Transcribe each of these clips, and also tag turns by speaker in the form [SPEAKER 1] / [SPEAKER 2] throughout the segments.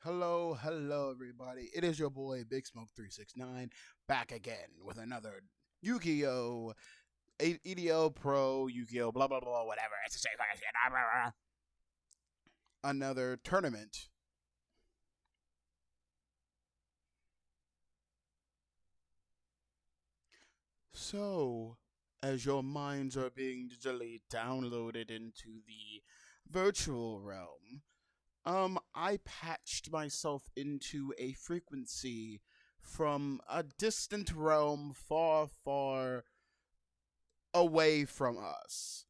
[SPEAKER 1] Hello, everybody. It is your boy Big Smoke 369 back again with another Yu-Gi-Oh! EDO Pro Yu-Gi-Oh! Blah blah blah whatever. It's the same fucking shit. Another tournament. So, as your minds are being digitally downloaded into the virtual realm, I patched myself into a frequency from a distant realm far, far away from us.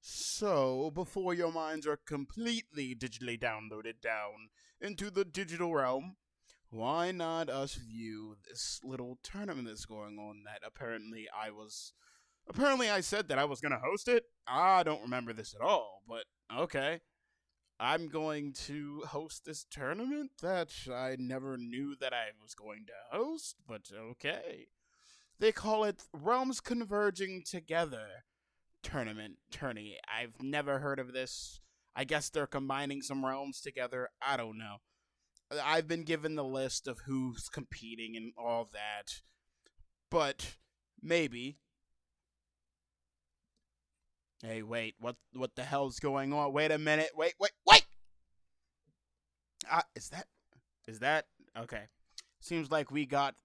[SPEAKER 1] So, before your minds are completely digitally downloaded down into the digital realm, why not us view this little tournament that's going on that apparently I said that I was going to host it? I don't remember this at all, but okay. I'm going to host this tournament that I never knew that I was going to host, but okay. They call it Realms Converging Together tourney. I've never heard of this. I guess they're combining some realms together. I don't know. I've been given the list of who's competing and all that, but maybe. Hey, wait. What the hell's going on? Wait a minute. Wait. Is that okay? Seems like we got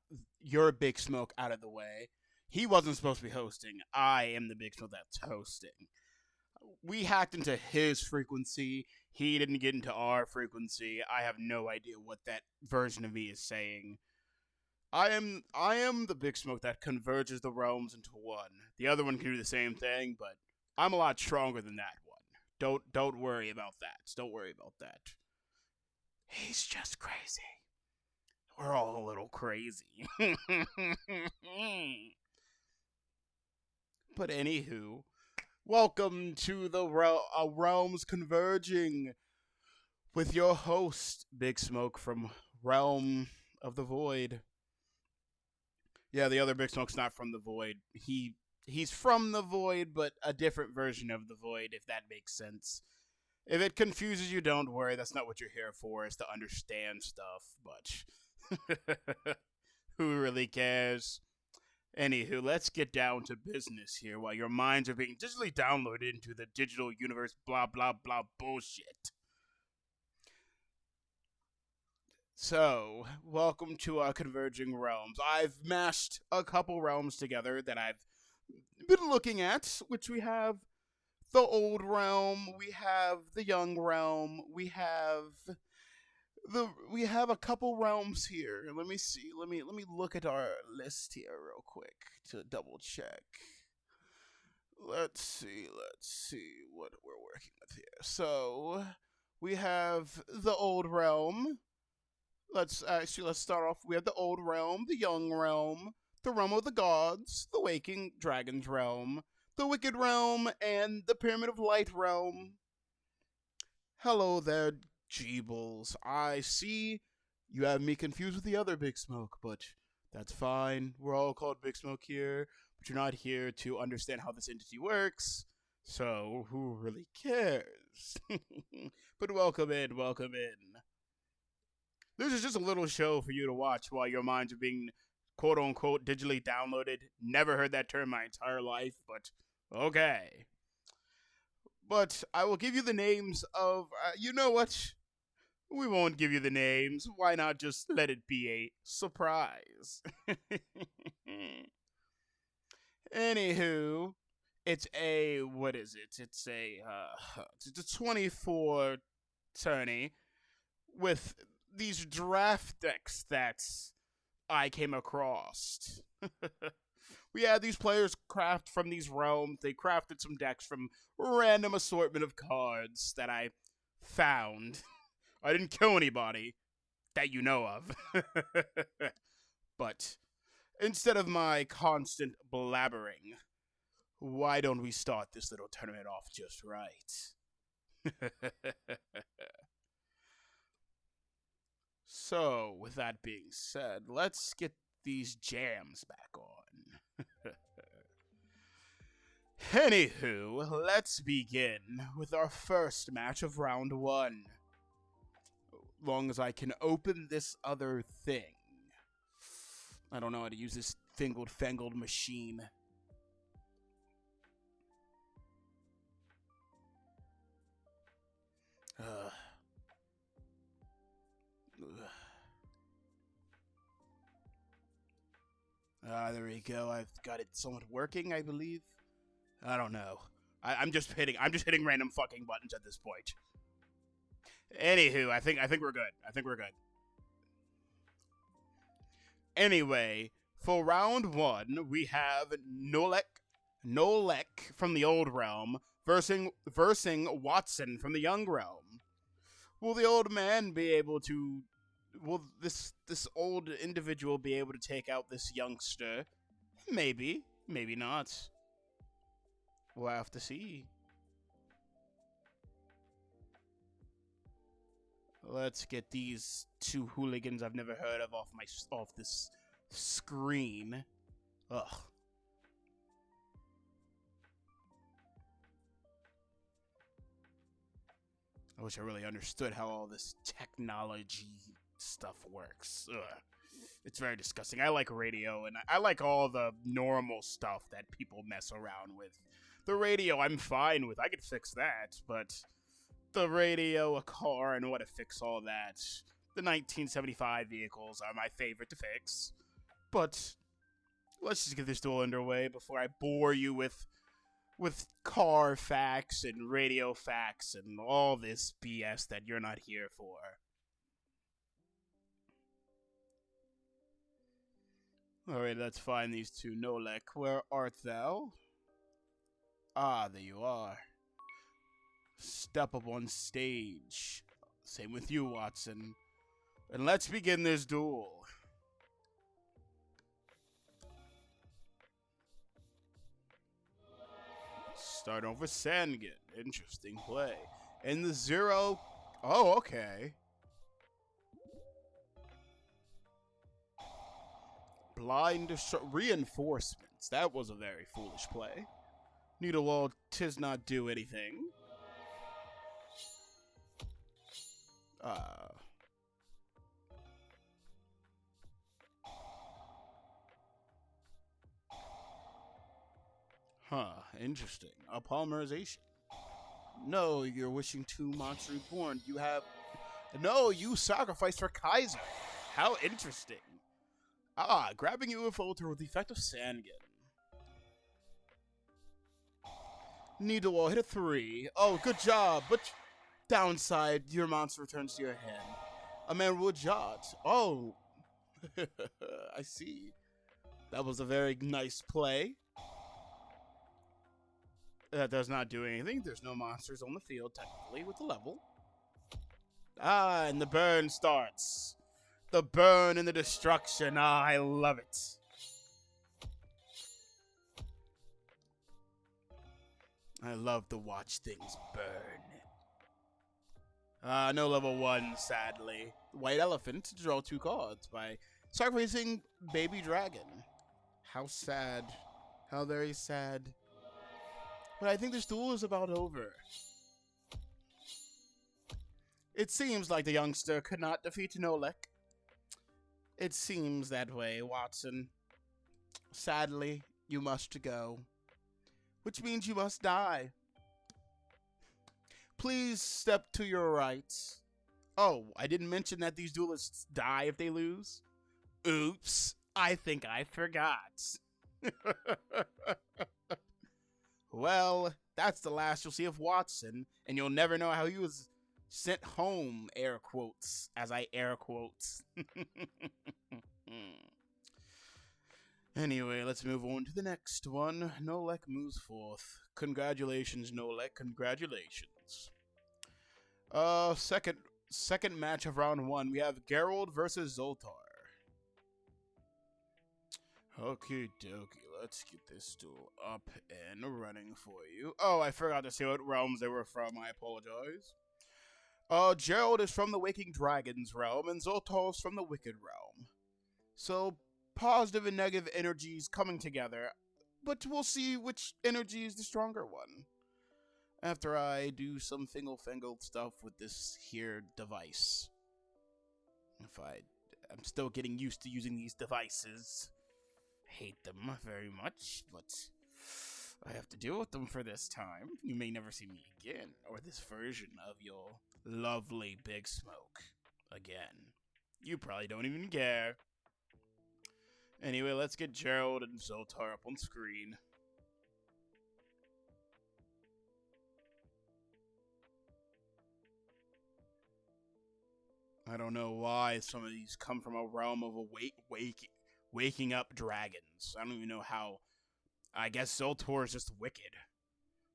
[SPEAKER 1] your Big Smoke out of the way. He wasn't supposed to be hosting. I am the Big Smoke that's hosting. We hacked into his frequency. He didn't get into our frequency. I have no idea what that version of me is saying. I am the Big Smoke that converges the realms into one. The other one can do the same thing, but I'm a lot stronger than that one. Don't worry about that. Don't worry about that. He's just crazy. We're all a little crazy. But anywho, welcome to the Realms Converging with your host, Big Smoke from Realm of the Void. Yeah, the other Big Smoke's not from the Void. He's from the Void, but a different version of the Void, if that makes sense. If it confuses you, don't worry. That's not what you're here for, is to understand stuff. But who really cares? Anywho, let's get down to business here while your minds are being digitally downloaded into the digital universe, blah, blah, blah bullshit. So, welcome to our Converging Realms. I've mashed a couple realms together that I've been looking at, which we have the old realm, we have the young realm, we have a couple realms here. Let me see. Let me look at our list here real quick to double check. Let's see what we're working with here. So we have the old realm. Let's start off. We have the old realm, the young realm, the realm of the gods, the waking dragons realm, the wicked realm, and the pyramid of light realm. Hello there, Jeebles. I see you have me confused with the other Big Smoke, but that's fine. We're all called Big Smoke here, but you're not here to understand how this entity works. So, who really cares? But welcome in, welcome in. This is just a little show for you to watch while your minds are being quote unquote digitally downloaded. Never heard that term my entire life, but okay. But I will give you the names of. You know what? We won't give you the names. Why not just let it be a surprise? Anywho, it's a. What is it? It's a 24 tourney with these draft decks that I came across. We had these players craft from these realms. They crafted some decks from random assortment of cards that I found. I didn't kill anybody that you know of. But instead of my constant blabbering, why don't we start this little tournament off just right? So, with that being said, let's get these jams back on. Anywho, let's begin with our first match of round one. long as I can open this other thing. I don't know how to use this fangled machine. Ugh. There we go. I've got it somewhat working, I believe. I don't know. I'm just hitting random fucking buttons at this point. Anywho, I think we're good. I think we're good. Anyway, for round 1, we have Nolek from the Old Realm versing Watson from the Young Realm. Will the old man be able to? Will this old individual be able to take out this youngster? Maybe, maybe not. We'll have to see. Let's get these 2 hooligans I've never heard of off this screen. Ugh. I wish I really understood how all this technology stuff works. Ugh. It's very disgusting. I like radio, and I like all the normal stuff that people mess around with. The radio, I'm fine with. I could fix that, but the radio, a car, I know how to fix all that. The 1975 vehicles are my favorite to fix. But let's just get this duel underway before I bore you with car facts and radio facts and all this BS that you're not here for. Alright, let's find these 2. Nolek, where art thou? Ah, there you are. Step up on stage. Same with you, Watson. And let's begin this duel. Start over Sandgate. Interesting play. And the 0... Oh, okay. Blind reinforcements. That was a very foolish play. Needlewall tis not do anything. Interesting. A polymerization. No, you're wishing to Monster Reborn. You have... No, you sacrificed for Kaiser. How interesting. Grabbing UFO through the effect of Sandgate. Needlewall hit a 3. Oh, good job. But downside, your monster returns to your hand. A man will jot. Oh. I see. That was a very nice play. That does not do anything. There's no monsters on the field, technically, with the level. And the burn starts. The burn and the destruction. I love it. I love to watch things burn. No level 1, sadly. White Elephant to draw 2 cards by sacrificing Baby Dragon. How sad. How very sad. But I think this duel is about over. It seems like the youngster could not defeat Nolek. It seems that way, Watson. Sadly, you must go. Which means you must die. Please step to your right. Oh, I didn't mention that these duelists die if they lose. Oops, I think I forgot. Well, that's the last you'll see of Watson, and you'll never know how he was sent home, air quotes, as I air quotes. Anyway, let's move on to the next one. Nolek moves forth. Congratulations, Nolek. Congratulations. Second match of round 1. We have Geralt versus Zoltar. Okie dokie, let's get this duel up and running for you. Oh, I forgot to say what realms they were from. I apologize. Geralt is from the Waking Dragons realm, and Zoltar's from the Wicked realm. So, positive and negative energies coming together, but we'll see which energy is the stronger one after I do some fingle-fangled stuff with this here device. I'm still getting used to using these devices. Hate them very much, but I have to deal with them for this time. You may never see me again, or this version of your lovely Big Smoke again. You probably don't even care. Anyway, let's get Gerald and Zoltar up on screen. I don't know why some of these come from a realm of waking up dragons. I don't even know how. I guess Zoltar is just wicked.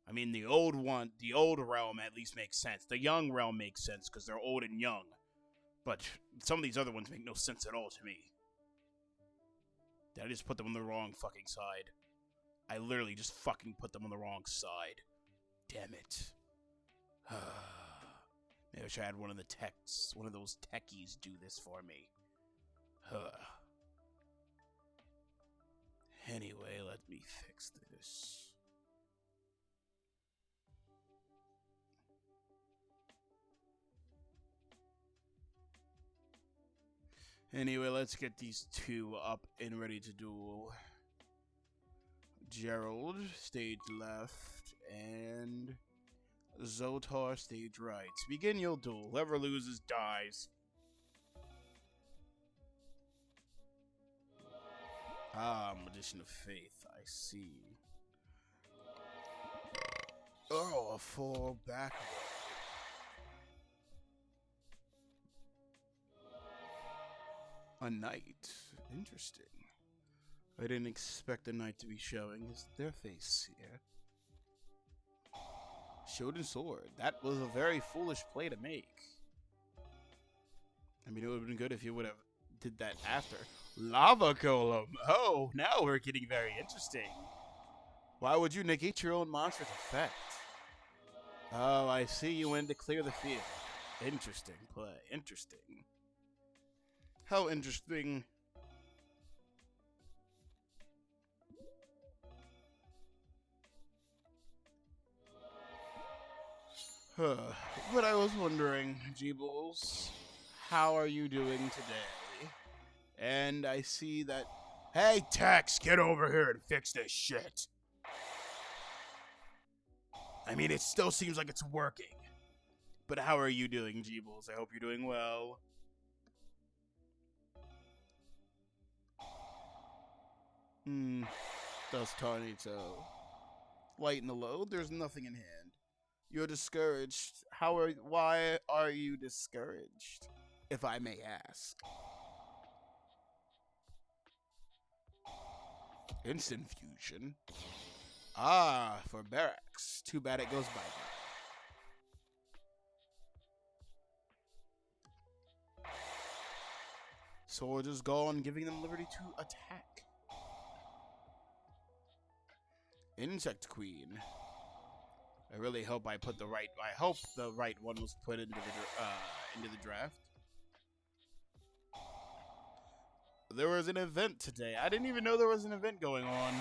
[SPEAKER 1] I mean, the old realm at least makes sense. The young realm makes sense because they're old and young. But some of these other ones make no sense at all to me. Did I just put them on the wrong fucking side? I literally just fucking put them on the wrong side. Damn it. Maybe I should have one of those techies do this for me. Anyway, let me fix this. Anyway, let's get these two up and ready to duel. Gerald, stage left, and Zoltar, stage right. Begin your duel. Whoever loses dies. Ah, Magician of Faith. I see. Oh, a full back row. A knight. Interesting. I didn't expect the knight to be showing their face here. Shoden sword. That was a very foolish play to make. I mean, it would have been good if you would have did that after. Lava Golem. Oh, now we're getting very interesting. Why would you negate your own monster's effect? Oh, I see. You wanted to clear the field. Interesting play. Interesting. How interesting. But I was wondering, Jeebles, how are you doing today? And I see that... Hey, Tex, get over here and fix this shit. I mean, it still seems like it's working. But how are you doing, Jeebles? I hope you're doing well. Does Tarnito. Lighten the load, there's nothing in hand. You're discouraged. Why are you discouraged? If I may ask. Instant fusion. Ah, for barracks. Too bad it goes by now. Soldiers gone, giving them liberty to attack. Insect Queen. I really hope I put the right. I hope the right one was put into the draft. There was an event today. I didn't even know there was an event going on.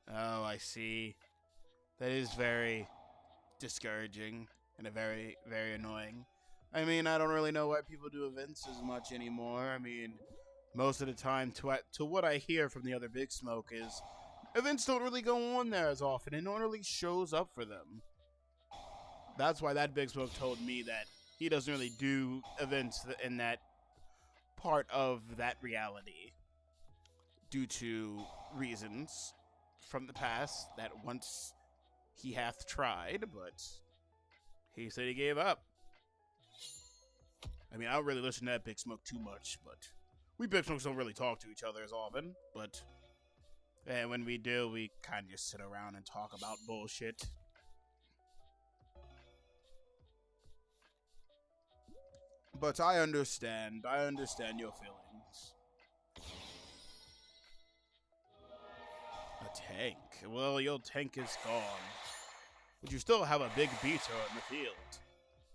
[SPEAKER 1] Oh, I see. That is very discouraging and a very, very annoying. I mean, I don't really know why people do events as much anymore. I mean, most of the time, to what I hear from the other Big Smoke is, events don't really go on there as often, and no one really shows up for them. That's why that Big Smoke told me that he doesn't really do events in that part of that reality due to reasons from the past that once he hath tried, but he said he gave up. I mean, I don't really listen to that Big Smoke too much, but we Big Smokes don't really talk to each other as often, but and when we do, we kind of just sit around and talk about bullshit. But I understand your feelings. A tank? Well, your tank is gone. But you still have a big beater in the field.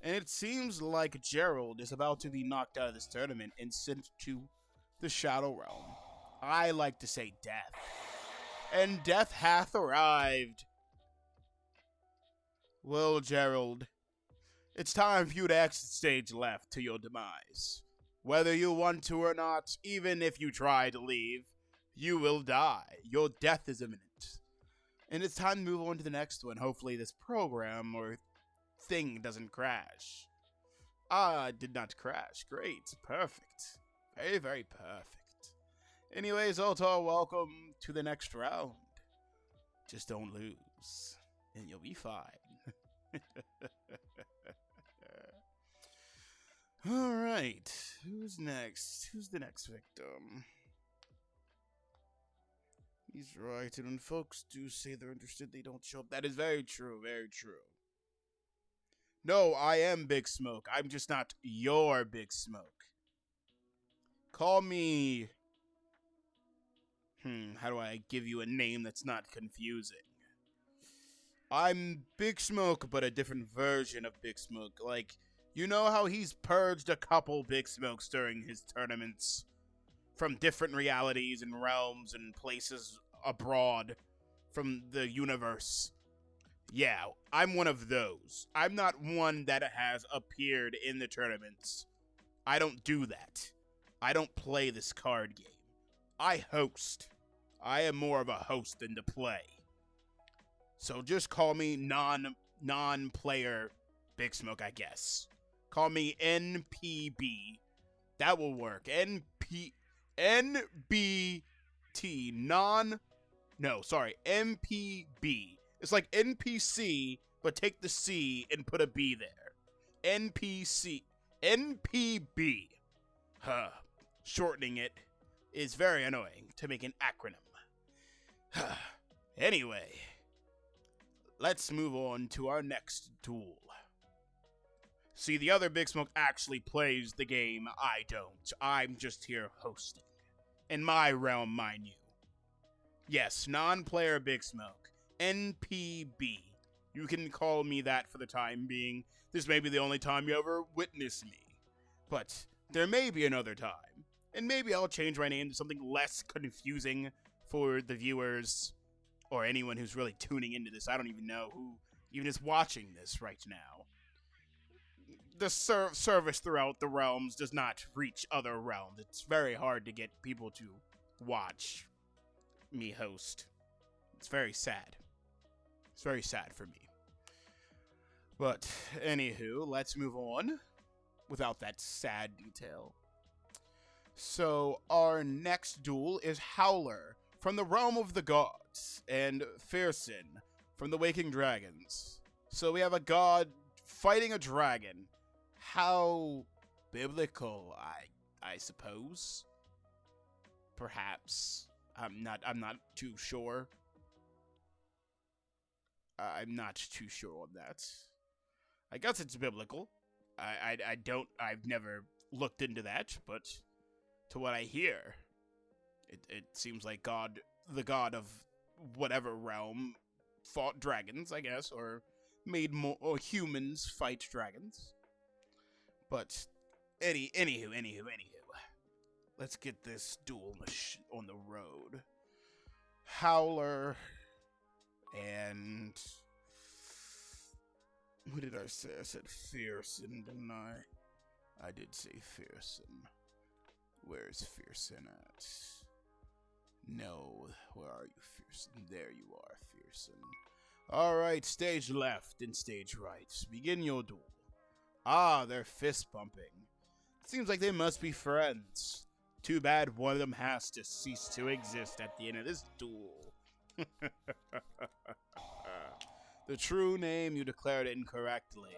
[SPEAKER 1] And it seems like Gerald is about to be knocked out of this tournament and sent to the Shadow Realm. I like to say death. And death hath arrived. Well, Gerald, It's time for you to exit stage left to your demise. Whether you want to or not, even if you try to leave, you will die. Your death is imminent. And it's time to move on to the next one. Hopefully this program or thing doesn't crash. Ah, it did not crash. Great. Perfect. Very, very perfect. Anyways, Ultar, welcome to the next round. Just don't lose, and you'll be fine. Alright, who's next? Who's the next victim? He's right, and when folks do say they're interested, they don't show up. That is very true, very true. No, I am Big Smoke. I'm just not your Big Smoke. Call me... how do I give you a name that's not confusing? I'm Big Smoke, but a different version of Big Smoke. Like, you know how he's purged a couple Big Smokes during his tournaments from different realities and realms and places abroad from the universe? Yeah, I'm one of those. I'm not one that has appeared in the tournaments. I don't do that. I don't play this card game. I host. I am more of a host than to play. So just call me non-player Big Smoke, I guess. Call me NPB. That will work. NBT. MPB. It's like NPC, but take the C and put a B there. NPC. NPB. Shortening it is very annoying to make an acronym. Anyway, let's move on to our next duel. See, the other Big Smoke actually plays the game. I don't. I'm just here hosting. In my realm, mind you. Yes, non-player Big Smoke. NPB. You can call me that for the time being. This may be the only time you ever witness me. But there may be another time. And maybe I'll change my name to something less confusing for the viewers or anyone who's really tuning into this. I don't even know who even is watching this right now. The service throughout the realms does not reach other realms. It's very hard to get people to watch me host. It's very sad. It's very sad for me. But, anywho, let's move on without that sad detail. So, our next duel is Howler from the realm of the gods and Fearson from the Waking Dragons. So, we have a god fighting a dragon. How biblical, I suppose. Perhaps. I'm not too sure. I'm not too sure on that. I guess it's biblical. I've never looked into that, but to what I hear, it seems like the god of whatever realm fought dragons, I guess, or made more humans fight dragons. But anywho, let's get this duel on the road. Howler and what did I say? I said Fearson, didn't I? I did say Fearson. Where's Fearson at? No, where are you, Fearson? There you are, Fearson. Alright, stage left and stage right. Begin your duel. Ah, they're fist bumping. Seems like they must be friends. Too bad one of them has to cease to exist at the end of this duel. The true name, you declared incorrectly.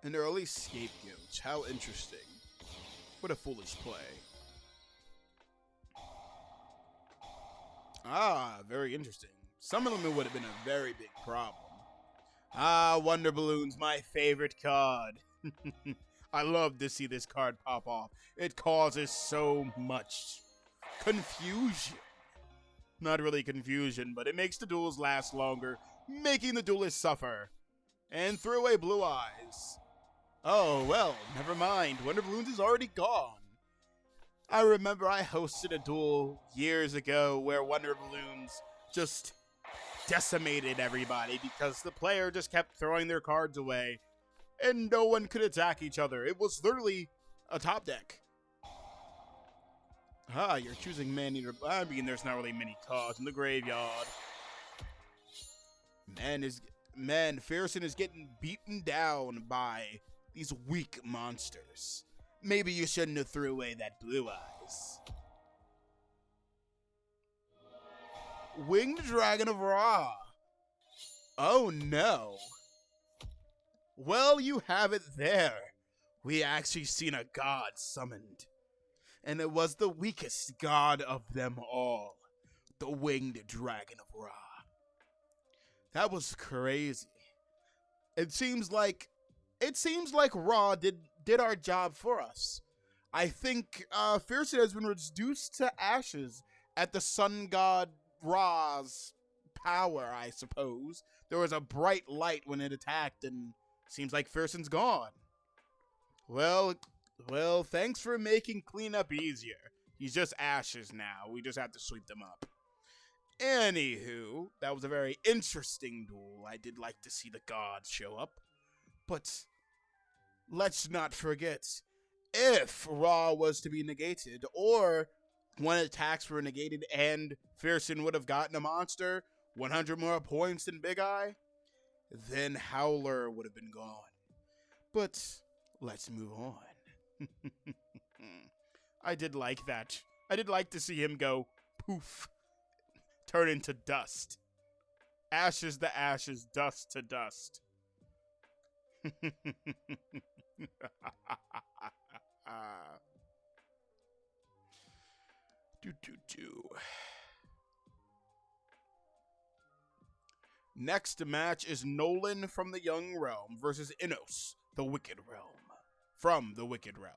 [SPEAKER 1] An early scapegoat. How interesting. What a foolish play. Ah, very interesting. Some of them would have been a very big problem. Ah, Wonder Balloon's my favorite card. I love to see this card pop off. It causes so much confusion. Not really confusion, but it makes the duels last longer, making the duelist suffer. And threw away Blue Eyes. Oh, well, never mind. Wonder Balloons is already gone. I remember I hosted a duel years ago where Wonder Balloons just decimated everybody because the player just kept throwing their cards away and no one could attack each other. It was literally a top deck. You're choosing Man-Eater. I mean, there's not really many cards in the graveyard. Fearson is getting beaten down by these weak monsters. Maybe you shouldn't have threw away that Blue Eyes. Winged Dragon of Ra. Oh no. Well, you have it there. We actually seen a god summoned. And it was the weakest god of them all. The Winged Dragon of Ra. That was crazy. It seems like Ra did our job for us. I think Fearson has been reduced to ashes at the sun god Ra's power, I suppose. There was a bright light when it attacked, and seems like Fearson's gone. Well, thanks for making cleanup easier. He's just ashes now. We just have to sweep them up. Anywho, that was a very interesting duel. I did like to see the gods show up. But let's not forget, if Ra was to be negated, or when attacks were negated and Fearson would have gotten a monster, 100 more points than Big Eye, then Howler would have been gone. But let's move on. I did like that. I did like to see him go poof, turn into dust. Ashes to ashes, dust to dust. Next match is Nolan from the Young Realm versus Innos, the Wicked Realm. From the Wicked Realm.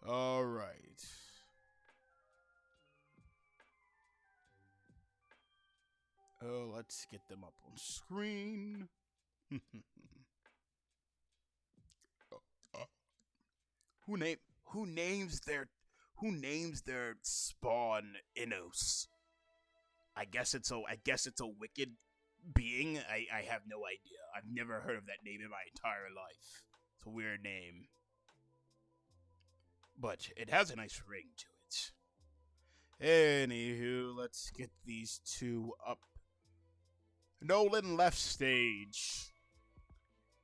[SPEAKER 1] Alright. Oh, let's get them up on screen. Who names their spawn Innos? I guess it's a wicked being. I have no idea. I've never heard of that name in my entire life. It's a weird name. But it has a nice ring to it. Anywho, let's get these two up. Nolan left stage.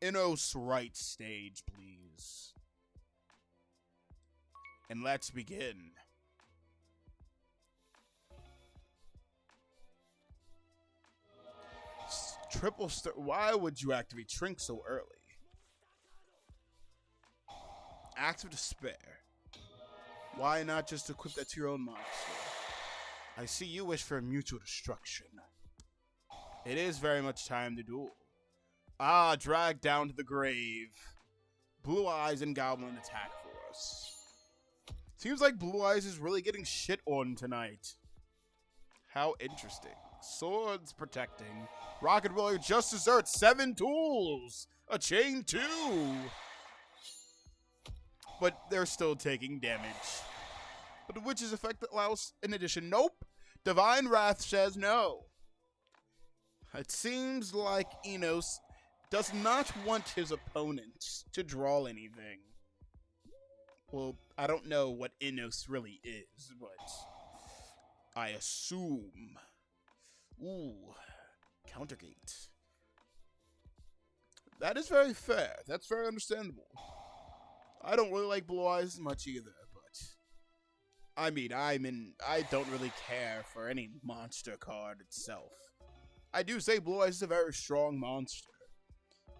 [SPEAKER 1] Innos right stage, please. And let's begin. Triple star. Why would you activate Trink so early? Act of Despair. Why not just equip that to your own monster? I see you wish for mutual destruction. It is very much time to duel. Drag down to the grave. Blue Eyes and Goblin attack for us. Seems like Blue Eyes is really getting shit on tonight. How interesting. Swords protecting. Rocket Warrior just deserts 7 tools. A chain 2. But they're still taking damage. But the Witch's effect allows an addition. Nope. Divine Wrath says no. It seems like Innos does not want his opponent to draw anything. Well, I don't know what Innos really is, but I assume. Ooh, Countergate. That is very fair. That's very understandable. I don't really like Blue Eyes much either, but I mean, I don't really care for any monster card itself. I do say Blue Eyes is a very strong monster,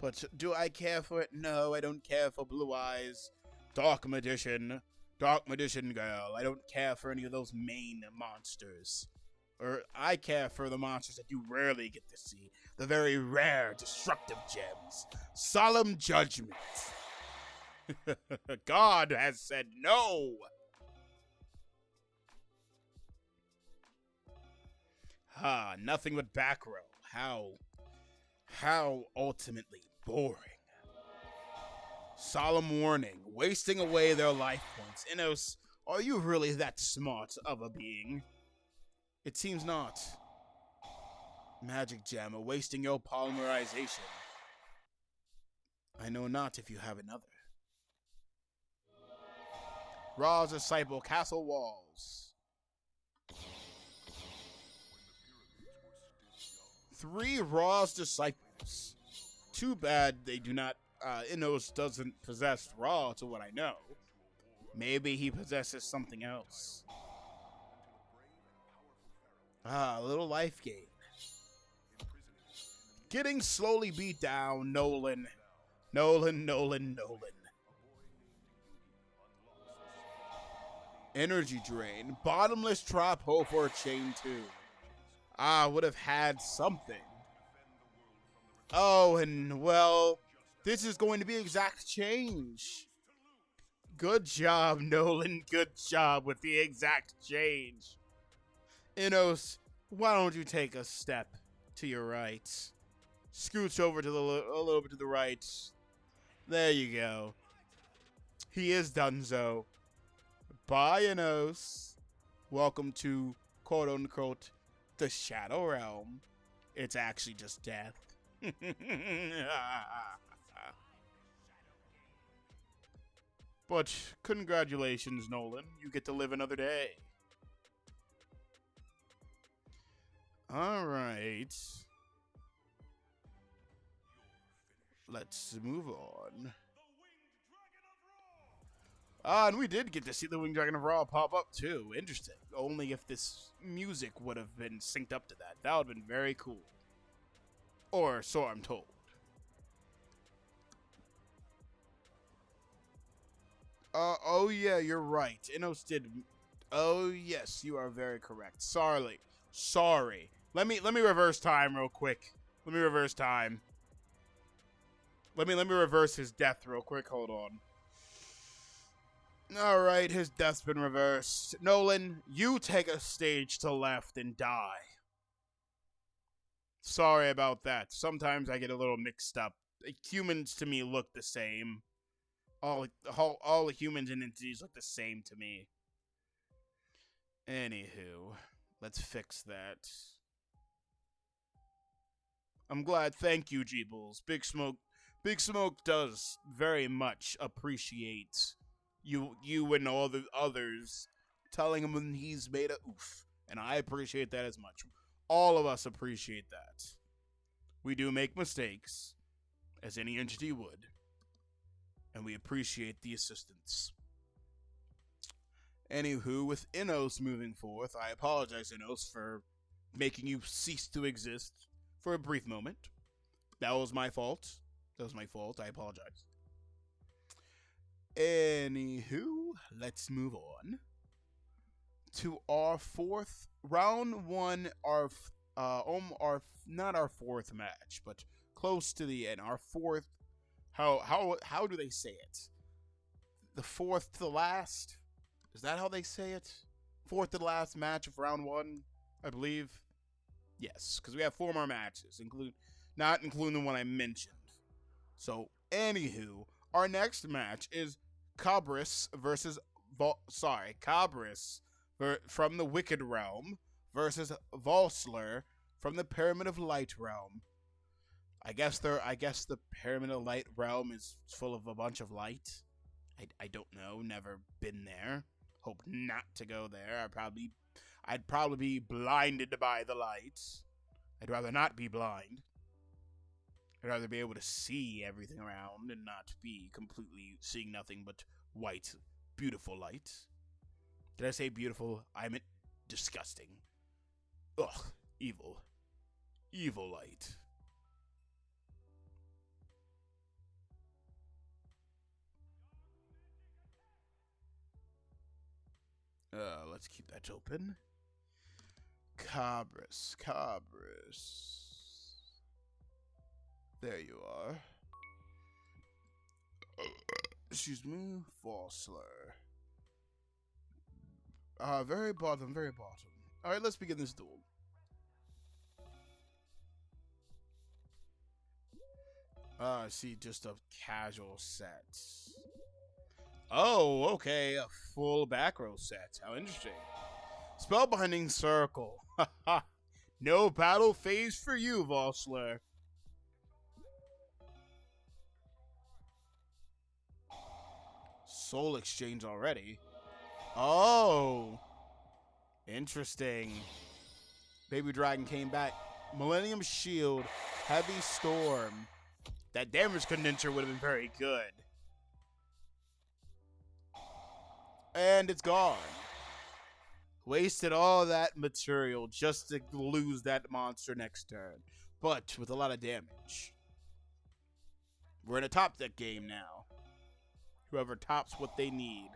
[SPEAKER 1] but do I care for it? No, I don't care for Blue Eyes, Dark Magician Girl. I don't care for any of those main monsters. Or I care for the monsters that you rarely get to see. The very rare, destructive gems. Solemn Judgment. God has said no. Nothing but back row. How ultimately boring. Solemn Warning. Wasting away their life points. Innos, are you really that smart of a being? It seems not. Magic gem, wasting your polymerization. I know not if you have another. Ra's disciple, castle walls. 3 Ra's disciples. Too bad they do not. Innos doesn't possess Ra, to what I know. Maybe he possesses something else. A little life gain. Getting slowly beat down, Nolan. Nolan. Energy drain. Bottomless trap hole for chain 2. Would have had something. Oh, and well, this is going to be exact change. Good job, Nolan. Good job with the exact change. Innos, why don't you take a step to your right? Scooch over to a little bit to the right. There you go. He is donezo. Bye, Innos. Welcome to, quote unquote, the Shadow Realm. It's actually just death. But congratulations, Nolan. You get to live another day. Alright. Let's move on. And we did get to see the Winged Dragon of Ra pop up too. Interesting. Only if this music would have been synced up to that. That would have been very cool. Or so I'm told. Oh yeah, you're right. Innos did. Oh yes, you are very correct. Sorry. Let me reverse time real quick. Let me reverse time. Let me reverse his death real quick. Hold on. All right, his death's been reversed. Nolan, you take a stage to left and die. Sorry about that. Sometimes I get a little mixed up. Humans to me look the same. All the humans and entities look the same to me. Anywho, let's fix that. I'm glad. Thank you, Jeebles. Big Smoke does very much appreciate you and all the others telling him when he's made a oof. And I appreciate that as much. All of us appreciate that. We do make mistakes, as any entity would. And we appreciate the assistance. Anywho, with Innos moving forth, I apologize, Innos, for making you cease to exist for a brief moment. That was my fault. I apologize. Anywho, let's move on to our fourth round one. Not our fourth match, but close to the end. Our fourth. How do they say it? The fourth to the last. Is that how they say it? Fourth to the last match of round one, I believe. Yes, because we have 4 more matches, not including the one I mentioned. So, anywho, our next match is Cabris from the Wicked Realm versus Volsler from the Pyramid of Light Realm. I guess the Pyramid of Light Realm is full of a bunch of light. I don't know. Never been there. Hope not to go there. I'd probably be blinded by the lights. I'd rather not be blind. I'd rather be able to see everything around and not be completely seeing nothing but white, beautiful light. Did I say beautiful? I meant disgusting. Ugh, evil. Evil light. Let's keep that open. Cabris. There you are. Excuse me, Volsler. Very bottom. Alright, let's begin this duel. I see, just a casual set. Oh, okay, a full back row set. How interesting. Spellbinding Circle. No battle phase for you, Vossler. Soul Exchange already. Oh. Interesting. Baby Dragon came back. Millennium Shield. Heavy Storm. That damage condenser would have been very good. And it's gone. Wasted all that material just to lose that monster next turn. But with a lot of damage. We're in a top deck game now. Whoever tops what they need.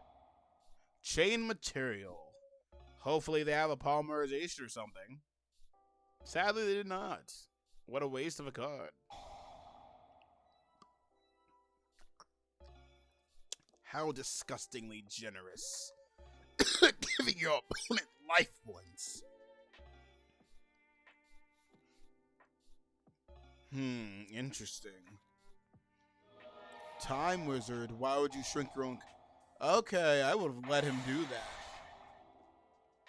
[SPEAKER 1] Chain material. Hopefully they have a polymerization or something. Sadly, they did not. What a waste of a card. How disgustingly generous. Giving your opponent life points. Interesting. Time Wizard, why would you shrink your own... Okay, I would have let him do that.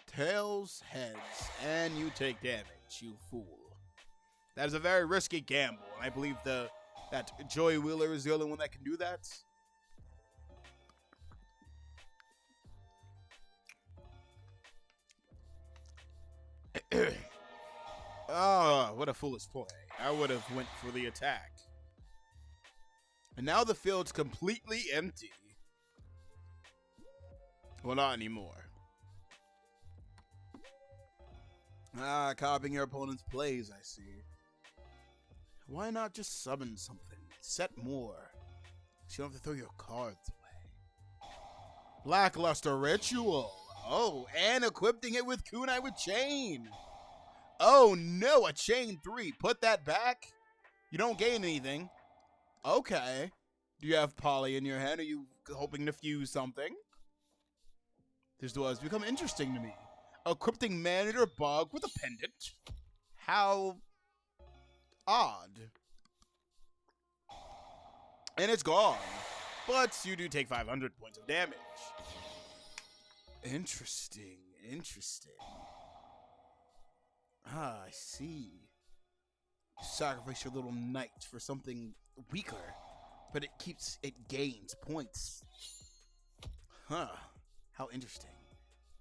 [SPEAKER 1] Tails, heads, and you take damage, you fool. That is a very risky gamble, and I believe that Joey Wheeler is the only one that can do that. Oh, what a foolish play. I would have went for the attack. And now the field's completely empty. Well, not anymore. Copying your opponent's plays, I see. Why not just summon something? Set more. So you don't have to throw your cards away. Lackluster Ritual. Oh, and equipping it with Kunai with Chain. Oh no, a Chain 3. Put that back. You don't gain anything. Okay. Do you have Poly in your hand? Are you hoping to fuse something? This duel has become interesting to me. Equipping Manager Bug with a pendant. How odd. And it's gone. But you do take 500 points of damage. Interesting. Interesting. Ah, I see. Sacrifice your little knight for something weaker, but it gains points. Huh. How interesting.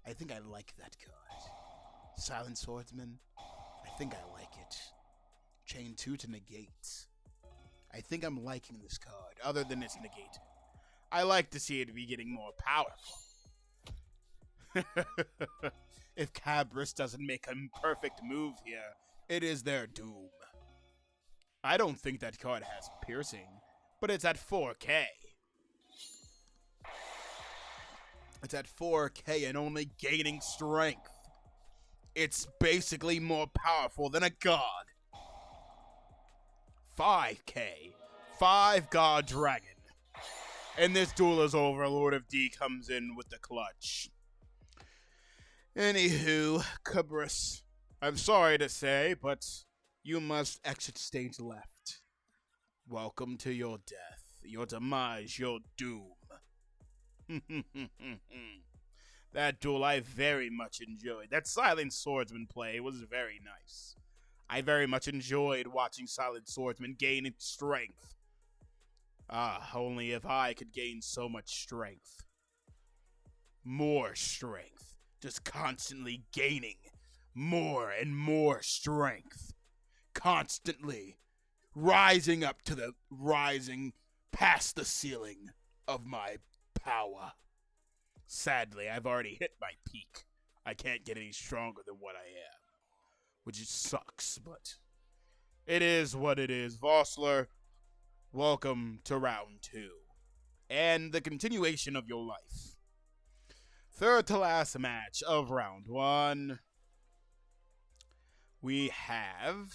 [SPEAKER 1] I think I like that card. Silent Swordsman. I think I like it. Chain 2 to negate. I think I'm liking this card, other than its negate. I like to see it be getting more powerful. If Cabris doesn't make a perfect move here, it is their doom. I don't think that card has piercing, but it's at 4K. It's at 4K and only gaining strength. It's basically more powerful than a god. 5K. 5 God Dragon. And this duel is over. Lord of D comes in with the clutch. Anywho, Cabris, I'm sorry to say, but you must exit stage left. Welcome to your death, your demise, your doom. That duel I very much enjoyed. That Silent Swordsman play was very nice. I very much enjoyed watching Silent Swordsman gain its strength. Ah, only if I could gain so much strength. More strength. Just constantly gaining more and more strength. Constantly rising past the ceiling of my power. Sadly, I've already hit my peak. I can't get any stronger than what I am. Which sucks, but it is what it is. Vossler, welcome to round 2. And the continuation of your life. Third to last match of round 1. We have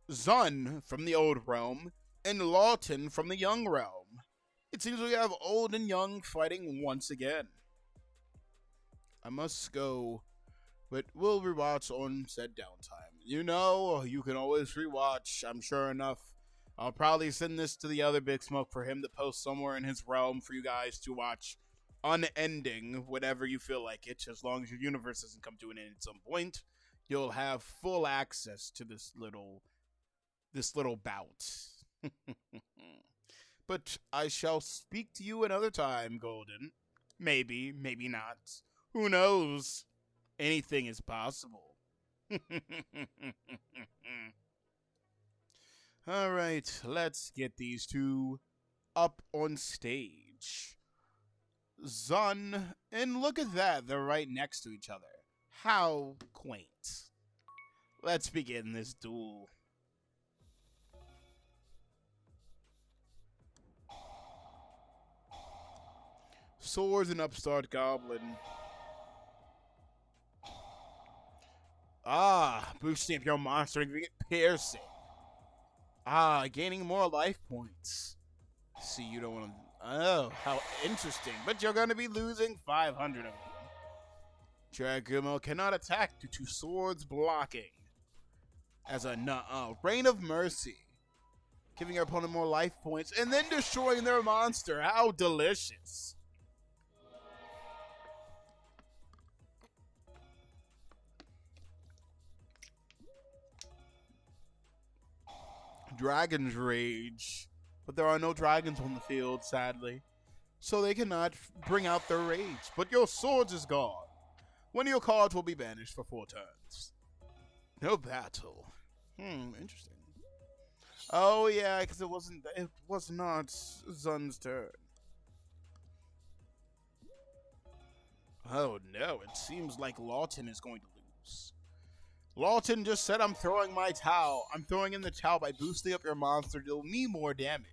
[SPEAKER 1] Zun from the Old Realm and Lawton from the Young Realm. It seems we have old and young fighting once again. I must go, but we'll rewatch on said downtime. You know, you can always rewatch. I'm sure enough. I'll probably send this to the other Big Smoke for him to post somewhere in his realm for you guys to watch unending whenever you feel like it. As long as your universe doesn't come to an end at some point, you'll have full access to this little bout. But I shall speak to you another time, Golden. Maybe, maybe not. Who knows? Anything is possible. All right, let's get these two up on stage. Zun, and look at that, they're right next to each other. How quaint. Let's begin this duel. Swords and upstart goblin. Boosting up your monster and giving it piercing. Gaining more life points. See, you don't want to... Oh, how interesting. But you're going to be losing 500 of them. Dragumo cannot attack due to swords blocking. As a Reign of Mercy. Giving your opponent more life points and then destroying their monster. How delicious. Dragon's Rage. But there are no dragons on the field, sadly. So they cannot bring out their rage. But your swords is gone. One of your cards will be banished for 4 turns. No battle. Interesting. Oh yeah, because it was not Zun's turn. Oh no, it seems like Lawton is going to lose. Lawton just said, I'm throwing my towel. I'm throwing in the towel by boosting up your monster to deal me more damage.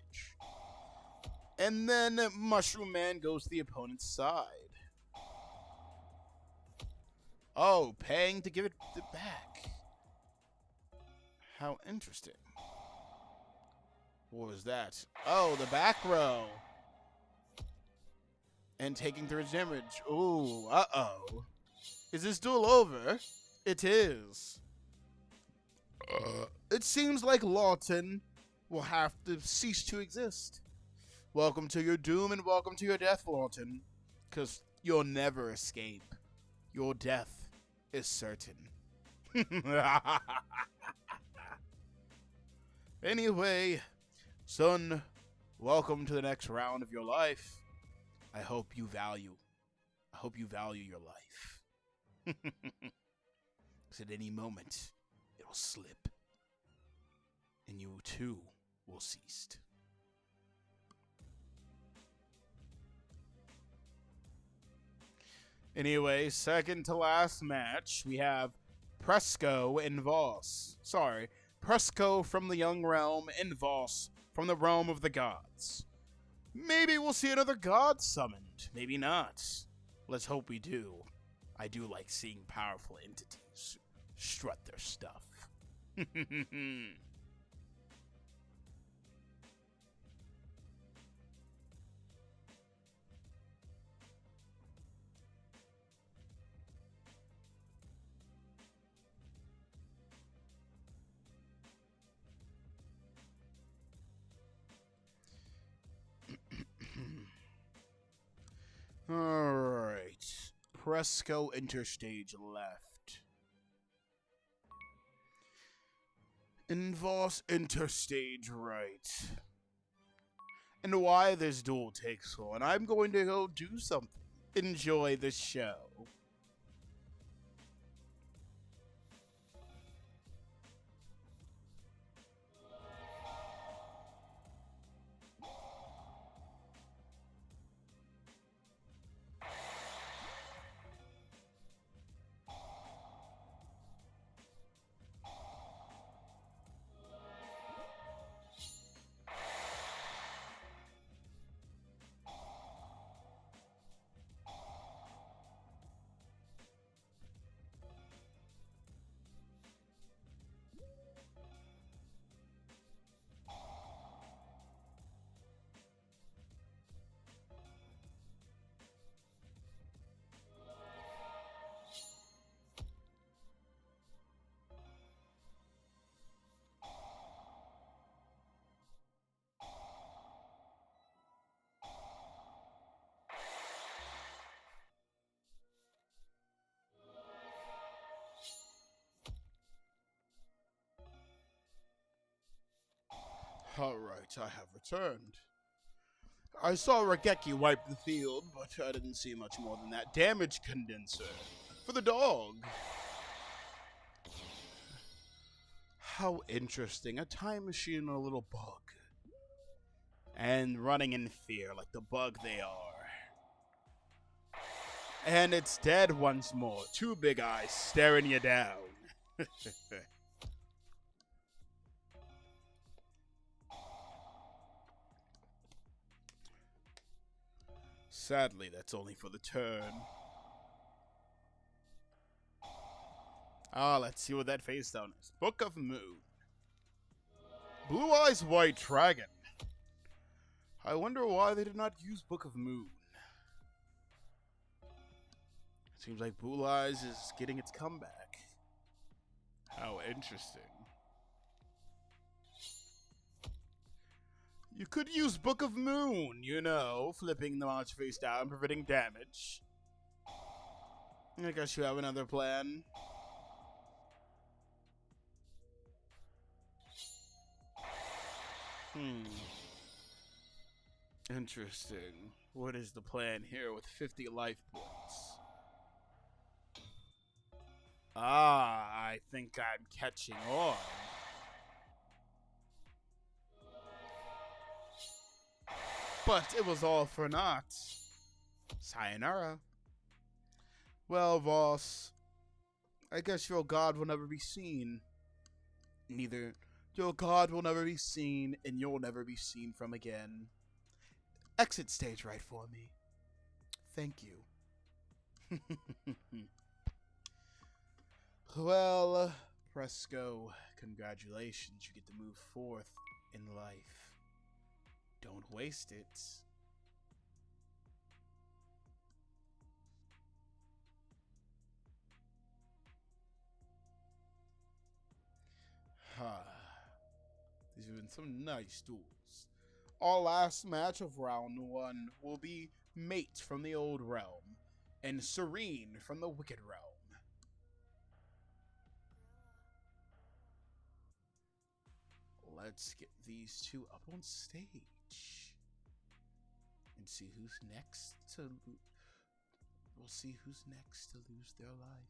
[SPEAKER 1] And then Mushroom Man goes to the opponent's side. Oh, paying to give it back. How interesting. What was that? Oh, the back row. And taking 3 damage. Ooh, uh-oh. Is this duel over? It is. It seems like Lawton will have to cease to exist. Welcome to your doom and welcome to your death, Lawton. Because you'll never escape. Your death is certain. Anyway, son, welcome to the next round of your life. I hope you value your life. Because at any moment, it will slip. And you too will cease. Anyway, second to last match, we have Presco and Voss. Sorry, Presco from the Young Realm and Voss from the Realm of the Gods. Maybe we'll see another god summoned. Maybe not. Let's hope we do. I do like seeing powerful entities strut their stuff. Alright. Presco interstage left. And Voss interstage right. And why this duel takes so long, I'm going to go do something. Enjoy the show. Alright, I have returned. I saw Regeki wipe the field, but I didn't see much more than that damage condenser. For the dog. How interesting. A time machine and a little bug. And running in fear like the bug they are. And it's dead once more. Two big eyes staring you down. Sadly, that's only for the turn. Ah, let's see what that face down is. Book of Moon. Blue Eyes White Dragon. I wonder why they did not use Book of Moon. Seems like Blue Eyes is getting its comeback. How interesting. You could use Book of Moon, you know, flipping the monster face down, preventing damage. I guess you have another plan. Interesting. What is the plan here with 50 life points? Ah, I think I'm catching on. But it was all for naught. Sayonara. Well, Voss, I guess your god will never be seen. Neither your god will never be seen, and you'll never be seen from again. Exit stage right for me. Thank you. Well, Presco, congratulations. You get to move forth in life. Don't waste it. These have been some nice duels. Our last match of round 1 will be Mate from the Old Realm and Serene from the Wicked Realm. Let's get these two up on stage and see who's next to. We'll see who's next to lose their life.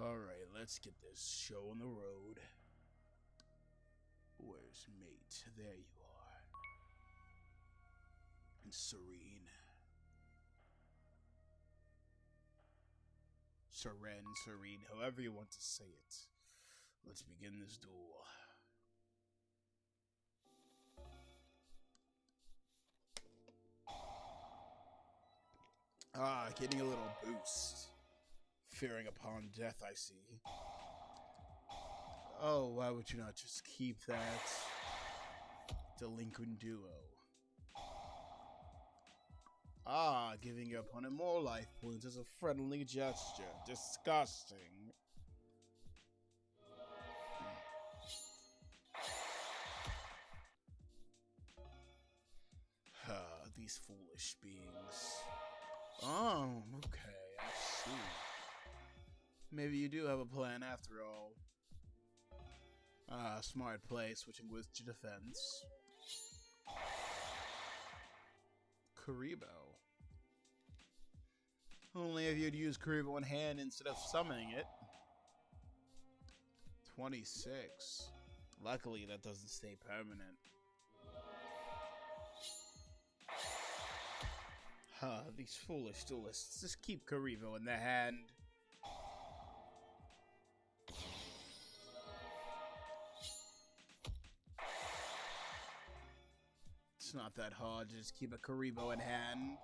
[SPEAKER 1] Alright, let's get this show on the road. Where's Mate? There you are. And Serene. Serene, however you want to say it. Let's begin this duel. Ah, getting a little boost. Fearing upon death, I see. Oh, why would you not just keep that delinquent duo? Ah, giving your opponent more life points is a friendly gesture. Disgusting. These foolish beings. Oh, okay, I see. Maybe you do have a plan after all. Ah, smart play, switching with to defense. Karibo. Only if you'd use Karibo in hand instead of summoning it. 26. Luckily, that doesn't stay permanent. These foolish duelists. Just keep Karibo in their hand. It's not that hard to just keep a Karibo in hand.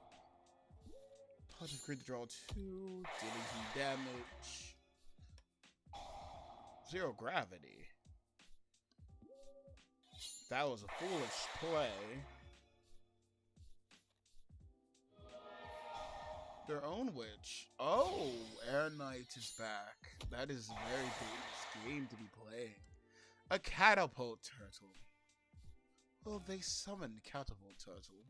[SPEAKER 1] Positive crit to draw 2, dealing some damage. 0 gravity. That was a foolish play. Their own witch. Oh, Air Knight is back. That is a very dangerous game to be playing. A catapult turtle. Well, they summoned catapult turtle.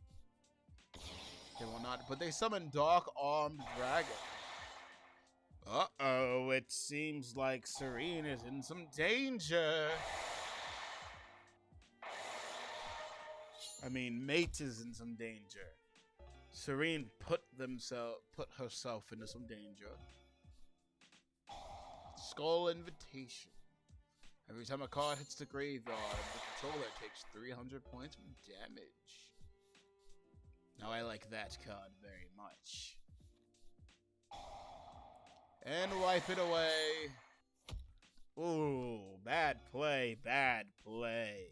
[SPEAKER 1] They will not, but they summoned dark armed dragon. Uh-oh, it seems like Serene is in some danger. I mean, Mate is in some danger. Serene put herself into some danger. Skull Invitation. Every time a card hits the graveyard, the controller takes 300 points of damage. Now I like that card very much. And wipe it away. Ooh, bad play, bad play.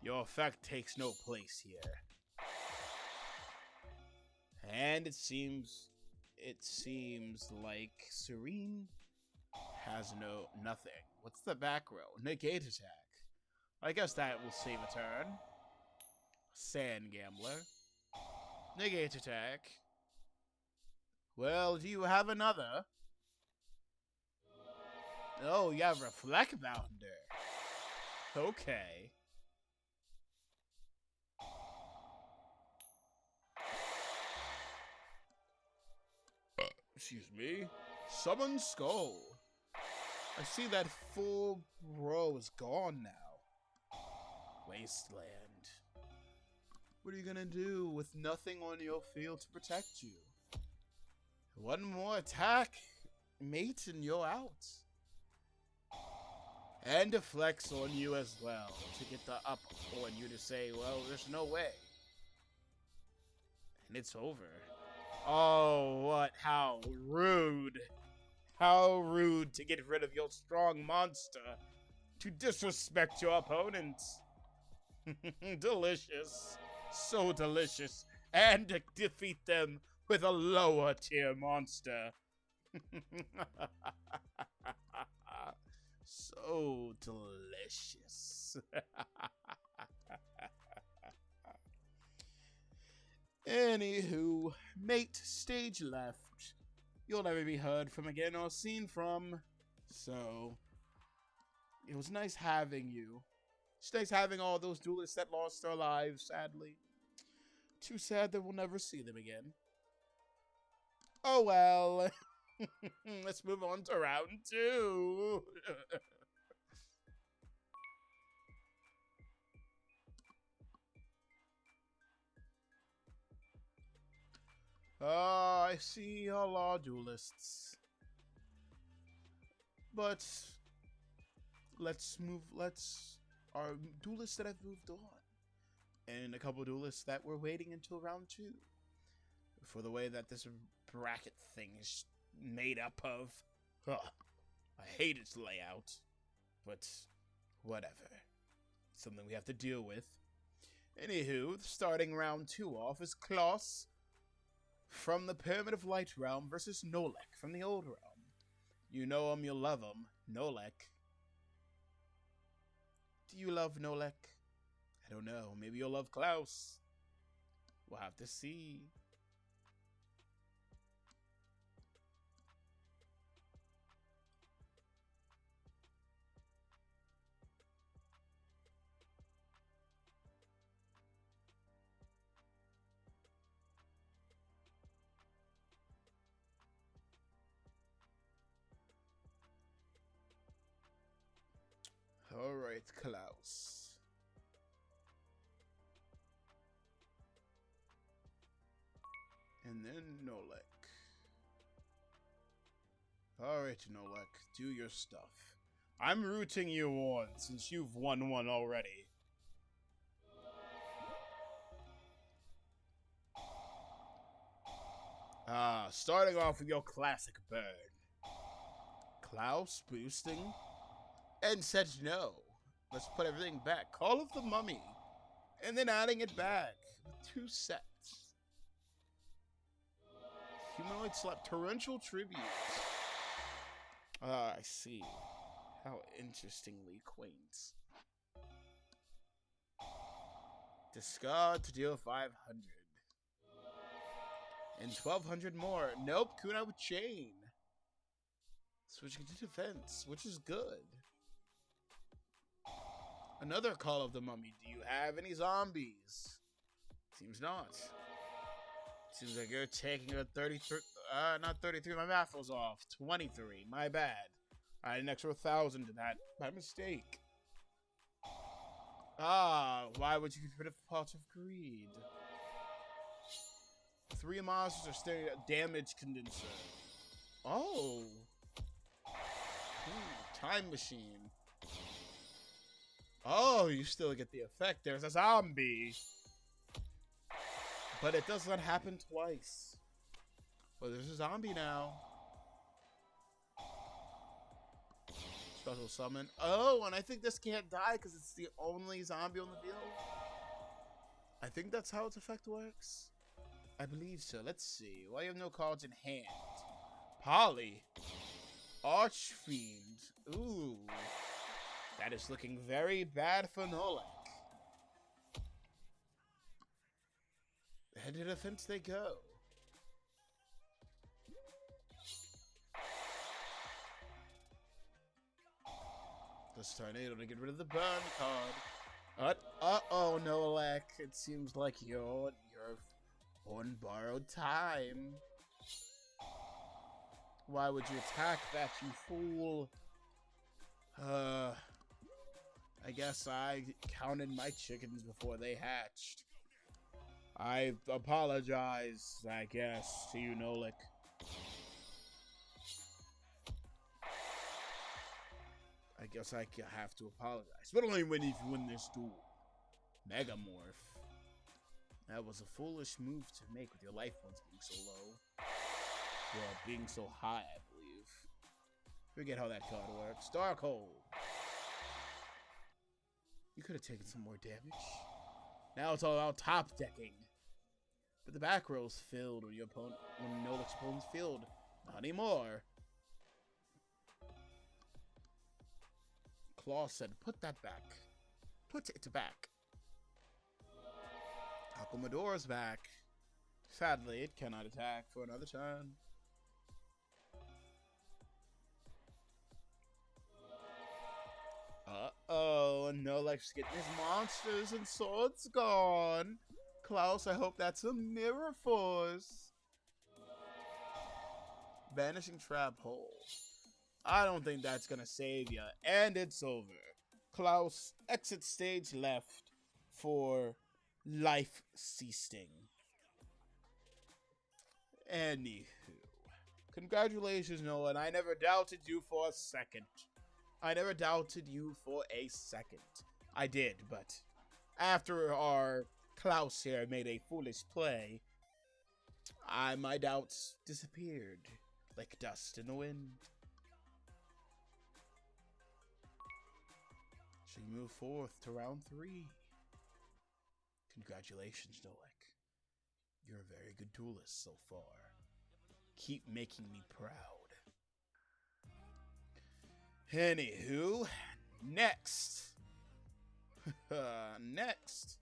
[SPEAKER 1] Your effect takes no place here. And it seems like Serene has nothing. What's the back row? Negate attack. I guess that will save a turn. Sand Gambler. Negate attack. Well, do you have another? Oh, you have Reflect Bounder. Okay. Excuse me. Summon Skull. I see that full row is gone now. Wasteland. What are you gonna do with nothing on your field to protect you? One more attack, Mate, and you're out. And a flex on you as well, to get the up on you to say, well, there's no way. And it's over. Oh, what? How rude. How rude to get rid of your strong monster. To disrespect your opponents. Delicious. So delicious. And to defeat them with a lower tier monster. So delicious. Anywho, Mate, stage left. You'll never be heard from again or seen from. So, it was nice having you. It's nice having all those duelists that lost their lives, sadly. Too sad that we'll never see them again. Oh well. Let's move on to round 2. I see all our duelists. But our duelists that have moved on. And a couple duelists that were waiting until round 2. For the way that this bracket thing is made up of. I hate its layout. But whatever. Something we have to deal with. Anywho, starting round 2 off is Klaus from the Pyramid of Light realm versus Nolek from the Old realm. You know him, you love him. Nolek. Do you love Nolek? I don't know. Maybe you'll love Klaus. We'll have to see. Alright, Klaus. And then Nolek. Alright, Nolek, do your stuff. I'm rooting you on since you've won one already. Starting off with your classic burn. Klaus boosting. And said no. Let's put everything back. Call of the Mummy. And then adding it back. 2 sets. Humanoid Slap. Torrential Tribute. I see. How interestingly quaint. Discard to deal 500. And 1200 more. Nope, Kuna with Chain. Switching to defense, which is good. Another Call of the Mummy. Do you have any zombies? Seems not. Seems like you're taking a 33. Not 33. My math was off. 23. My bad. I had an extra 1,000 to that by mistake. Why would you get rid of Pot of Greed? 3 monsters are staring at damage condenser. Oh. Time machine. Oh, you still get the effect. There's a zombie. But it does not happen twice. Well, there's a zombie now. Special summon. Oh, and I think this can't die because it's the only zombie on the field. I think that's how its effect works. I believe so. Let's see. Why you have no cards in hand? Polly. Archfiend. Ooh. That is looking very bad for Nolik. Head to defense they go. This tornado to get rid of the burn card. Uh-oh, Nolik. It seems like you're on borrowed time. Why would you attack that, you fool? I guess I counted my chickens before they hatched. I apologize, I guess, to you, Nolik. I guess I have to apologize, but only when you win this duel. Megamorph. That was a foolish move to make with your life points being so low. Well, being so high, I believe. Forget how that card works. Darkhold. You could have taken some more damage. Now it's all about top decking. But the back row's filled when Nolik's opponent's filled. Not anymore. Claw said, put that back. Put it back. Akumadora's back. Sadly, it cannot attack for another turn. Uh-oh, Nolik's getting his monsters and swords gone. Klaus, I hope that's a mirror force. Vanishing Trap Hole. I don't think that's gonna save ya. And it's over. Klaus, exit stage left for life ceasing. Anywho. Congratulations, Noah, and I never doubted you for a second. I never doubted you for a second. I did, but after our Klaus here made a foolish play, my doubts disappeared like dust in the wind. So you move forth to round 3. Congratulations, Nolik. You're a very good duelist so far. Keep making me proud. Anywho, next. Next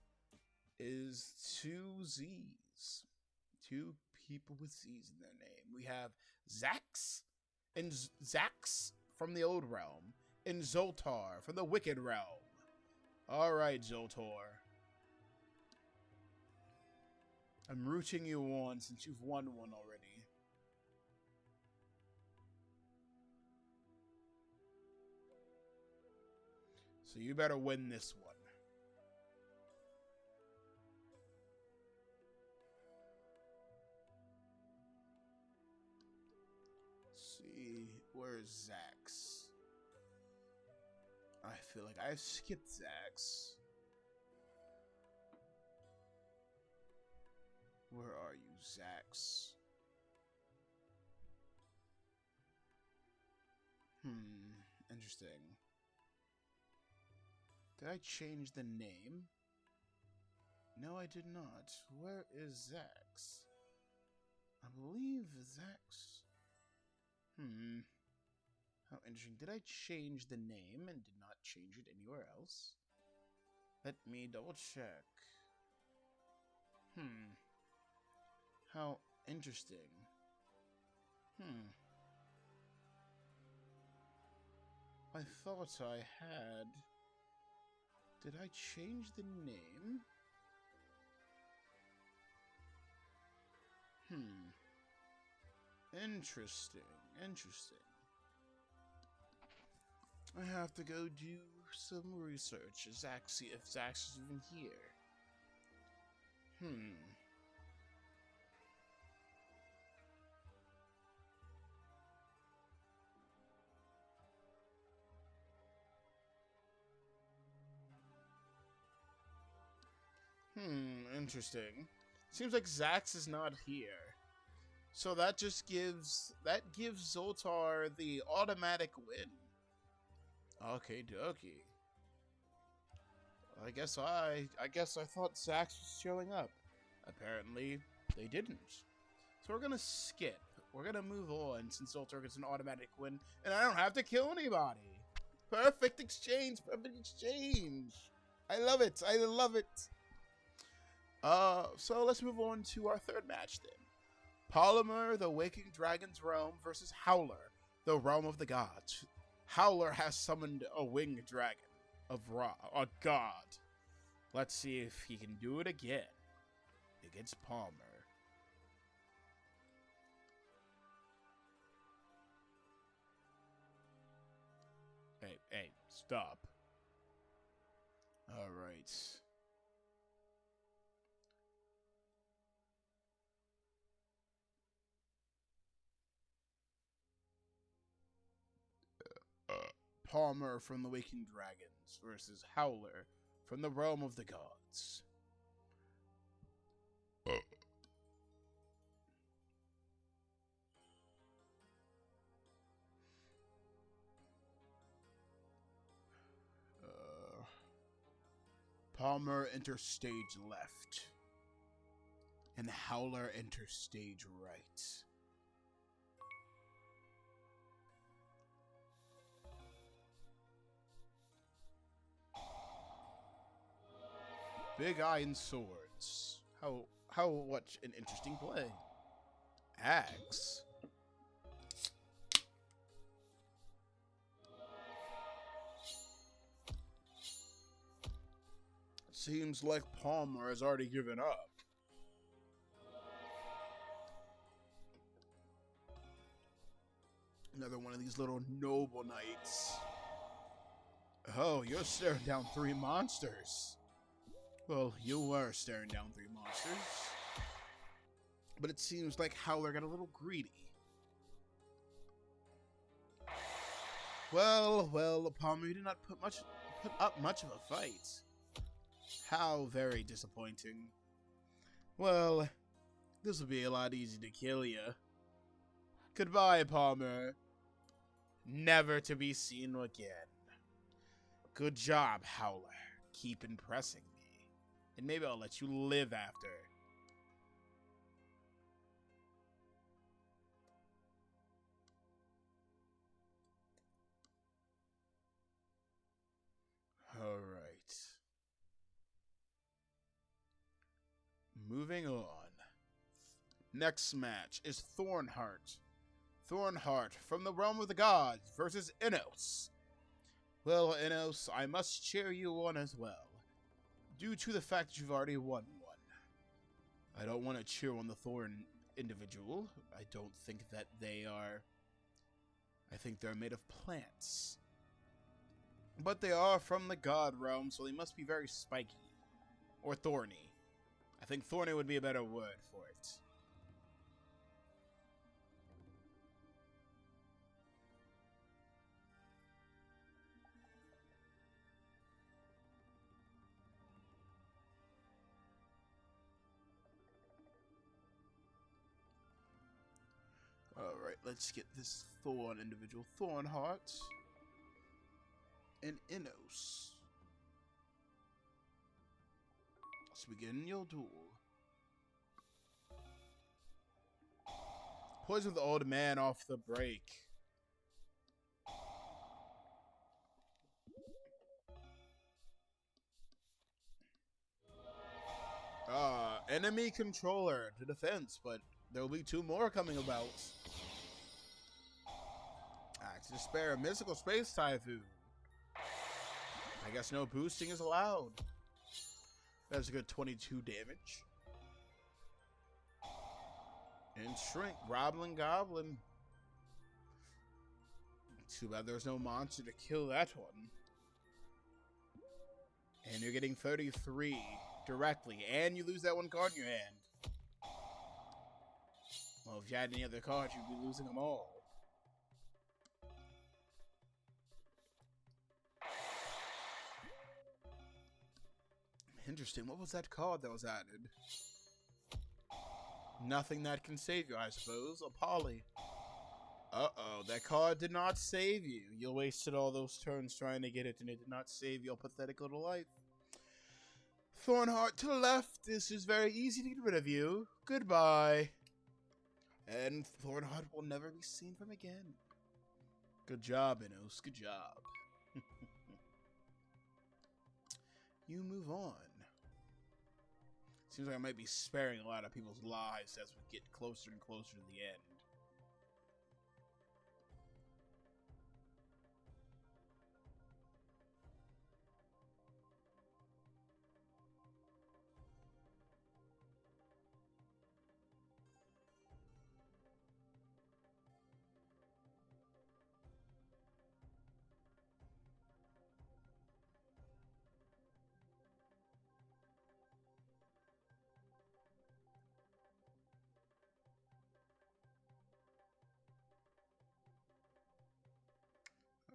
[SPEAKER 1] is 2 Z's. 2 people with Z's in their name. We have Zax and Zax from the Old Realm and Zoltar from the Wicked Realm. Alright, Zoltar. I'm rooting you on since you've won one already. So you better win this one. Let's see, where's Zax? I feel like I've skipped Zax. Where are you, Zax? Interesting. Did I change the name? No, I did not. Where is Zax? I believe Zax. How interesting. Did I change the name and did not change it anywhere else? Let me double check. How interesting. I thought I had. Did I change the name? Interesting. Interesting. I have to go do some research. See if Zax is even here. Interesting. Seems like Zax is not here. So that just gives Zoltar the automatic win. Okay, dokie. I guess I thought Zax was showing up. Apparently, they didn't. So we're gonna skip. We're gonna move on since Zoltar gets an automatic win, and I don't have to kill anybody. Perfect exchange. Perfect exchange. I love it. I love it. So let's move on to our third match then. Polymer, the Waking Dragon's realm, versus Howler, the realm of the gods. Howler has summoned a winged dragon of Ra, a god. Let's see if he can do it again against Palmer. Hey, stop. All right. Palmer from the Waking Dragons versus Howler from the realm of the gods. Palmer enters stage left, and Howler enters stage right. Big Iron Swords. What an interesting play. Axe. Seems like Palmer has already given up. Another one of these little noble knights. Oh, you're staring down 3 monsters. Well, you were staring down 3 monsters. But it seems like Howler got a little greedy. Well, Palmer did not put up much of a fight. How very disappointing. Well, this will be a lot easier to kill you. Goodbye, Palmer. Never to be seen again. Good job, Howler. Keep impressing me. And maybe I'll let you live after. Alright. Moving on. Next match is Thornheart. Thornheart from the realm of the gods versus Enos. Well, Enos, I must cheer you on as well, due to the fact that you've already won one. I don't want to cheer on the Thorn individual. I don't think that they are... I think they're made of plants. But they are from the god realm, so they must be very spiky. Or thorny. I think thorny would be a better word for it. Alright, let's get this Thorn individual. Thornheart. And Enos. Let's begin your duel. Poison the old man off the break. Enemy controller to defense, but there will be 2 more coming about. Despair, Mystical Space Typhoon. I guess no boosting is allowed. That's a good 22 damage. And Shrink, Roblin Goblin. Too bad there's no monster to kill that one. And you're getting 33 directly, and you lose that one card in your hand. Well, if you had any other cards, you'd be losing them all. Interesting. What was that card that was added? Nothing that can save you, I suppose. A Poly. Uh-oh, that card did not save you. You wasted all those turns trying to get it, and it did not save your pathetic little life. Thornheart to the left. This is very easy to get rid of you. Goodbye. And Thornheart will never be seen from again. Good job, Enos. Good job. You move on. Seems like I might be sparing a lot of people's lives as we get closer and closer to the end.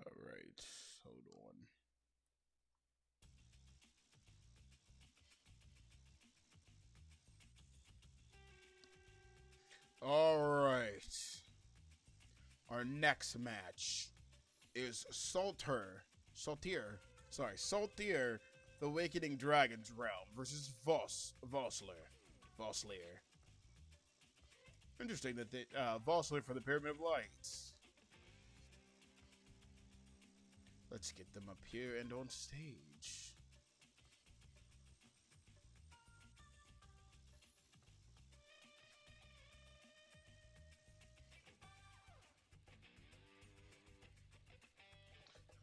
[SPEAKER 1] Alright, hold on. Alright. Our next match is Saltier, the Awakening Dragon's Realm versus Vossler. Interesting that they, Vossler for the Pyramid of Lights. Let's get them up here and on stage.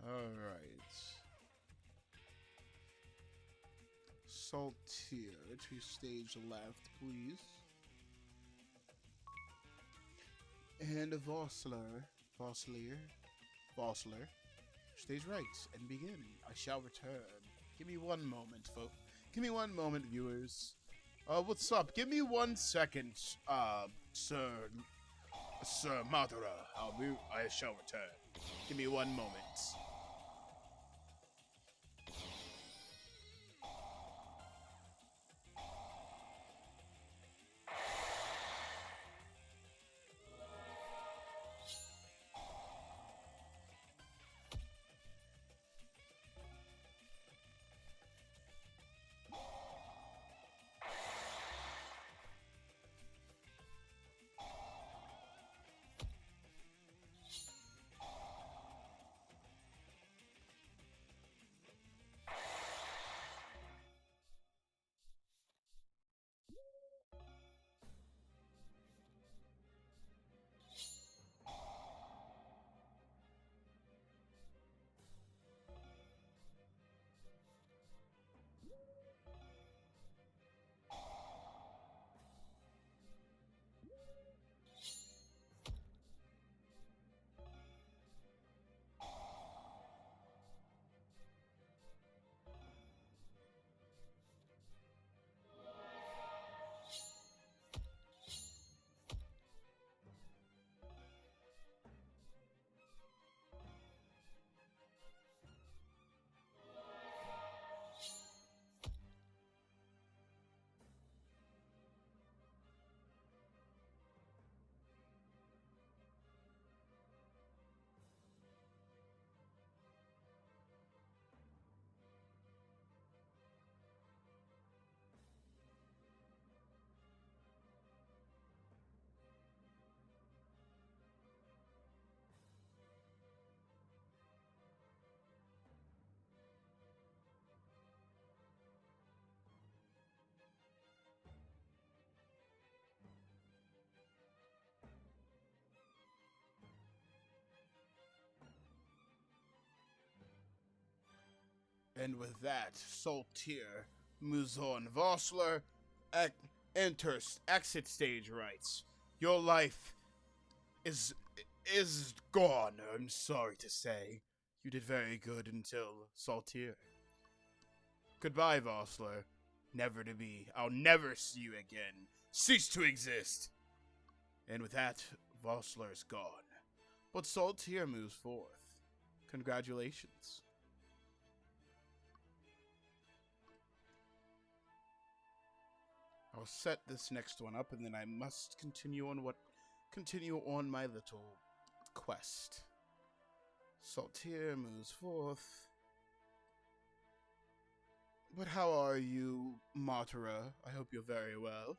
[SPEAKER 1] Alright. Saltier to stage left, please. And Vossler. Stage right and begin. I shall return. Give me one moment, folks. Give me one moment, viewers. What's up? Give me 1 second, Sir Madara. I shall return. Give me 1 moment. And with that, Saltier moves on. Vossler enters exit stage rights. Your life is gone, I'm sorry to say. You did very good until Saltier. Goodbye, Vossler. Never to be. I'll never see you again. Cease to exist. And with that, Vossler is gone. But Saltier moves forth. Congratulations. I'll set this next one up, and then I must continue on my little quest. Saltier moves forth. But how are you, Matara? I hope you're very well.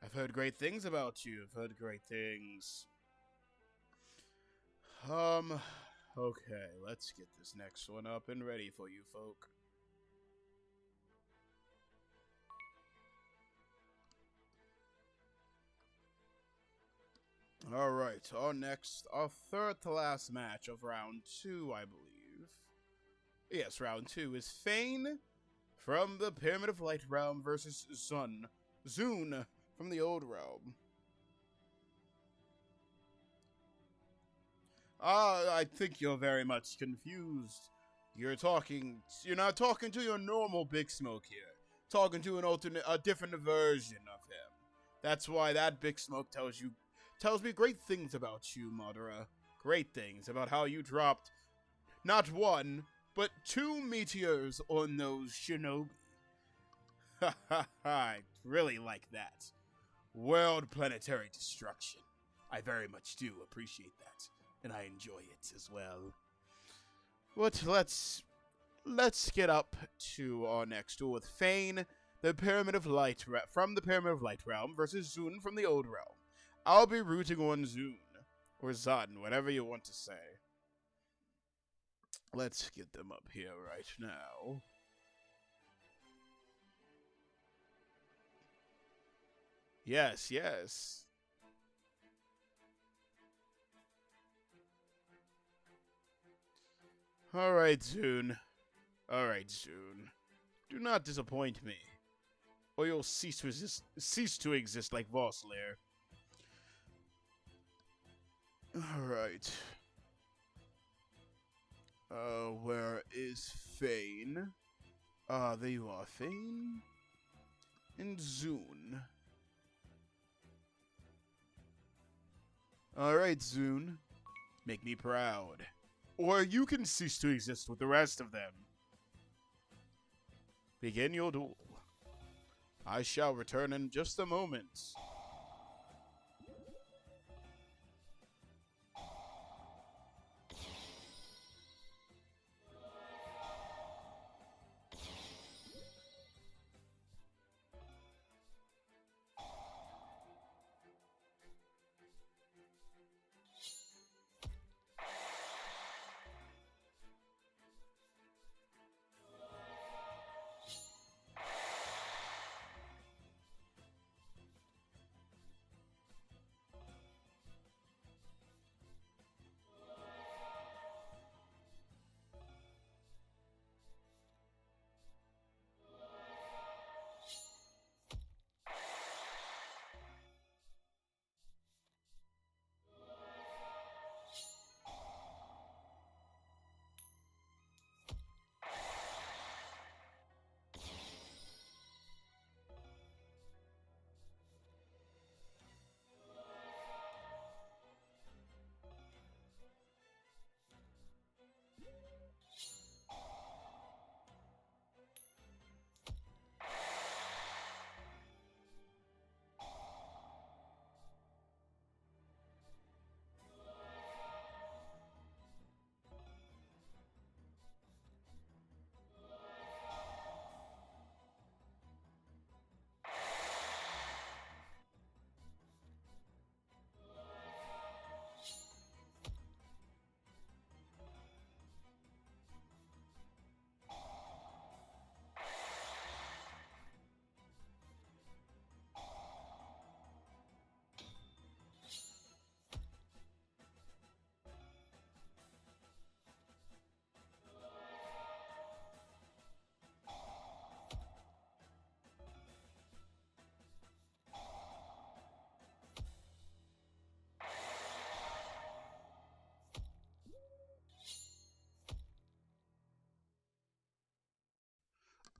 [SPEAKER 1] I've heard great things about you. I've heard great things. Okay, let's get this next one up and ready for you folk. Alright, our third to last match of round 2, I believe. Yes, round 2 is Fane from the Pyramid of Light realm versus Zune from the Old realm. I think you're very much confused. You're not talking to your normal Big Smoke here. Talking to a different version of him. That's why that Big Smoke tells me great things about you, Madara. Great things about how you dropped not 1, but 2 meteors on those shinobi. Ha ha ha, I really like that. World planetary destruction. I very much do appreciate that, and I enjoy it as well. But let's get up to our next duel with Fane, the Pyramid of Light from the Pyramid of Light realm versus Zune from the Old realm. I'll be rooting on Zune, or Zun, whatever you want to say. Let's get them up here right now. Yes, yes. Alright, Zune. Alright, Zune. Do not disappoint me, or you'll cease to exist like Vossler. Alright. Where is Fane? There you are, Fane. And Zune. Alright, Zune. Make me proud. Or you can cease to exist with the rest of them. Begin your duel. I shall return in just a moment.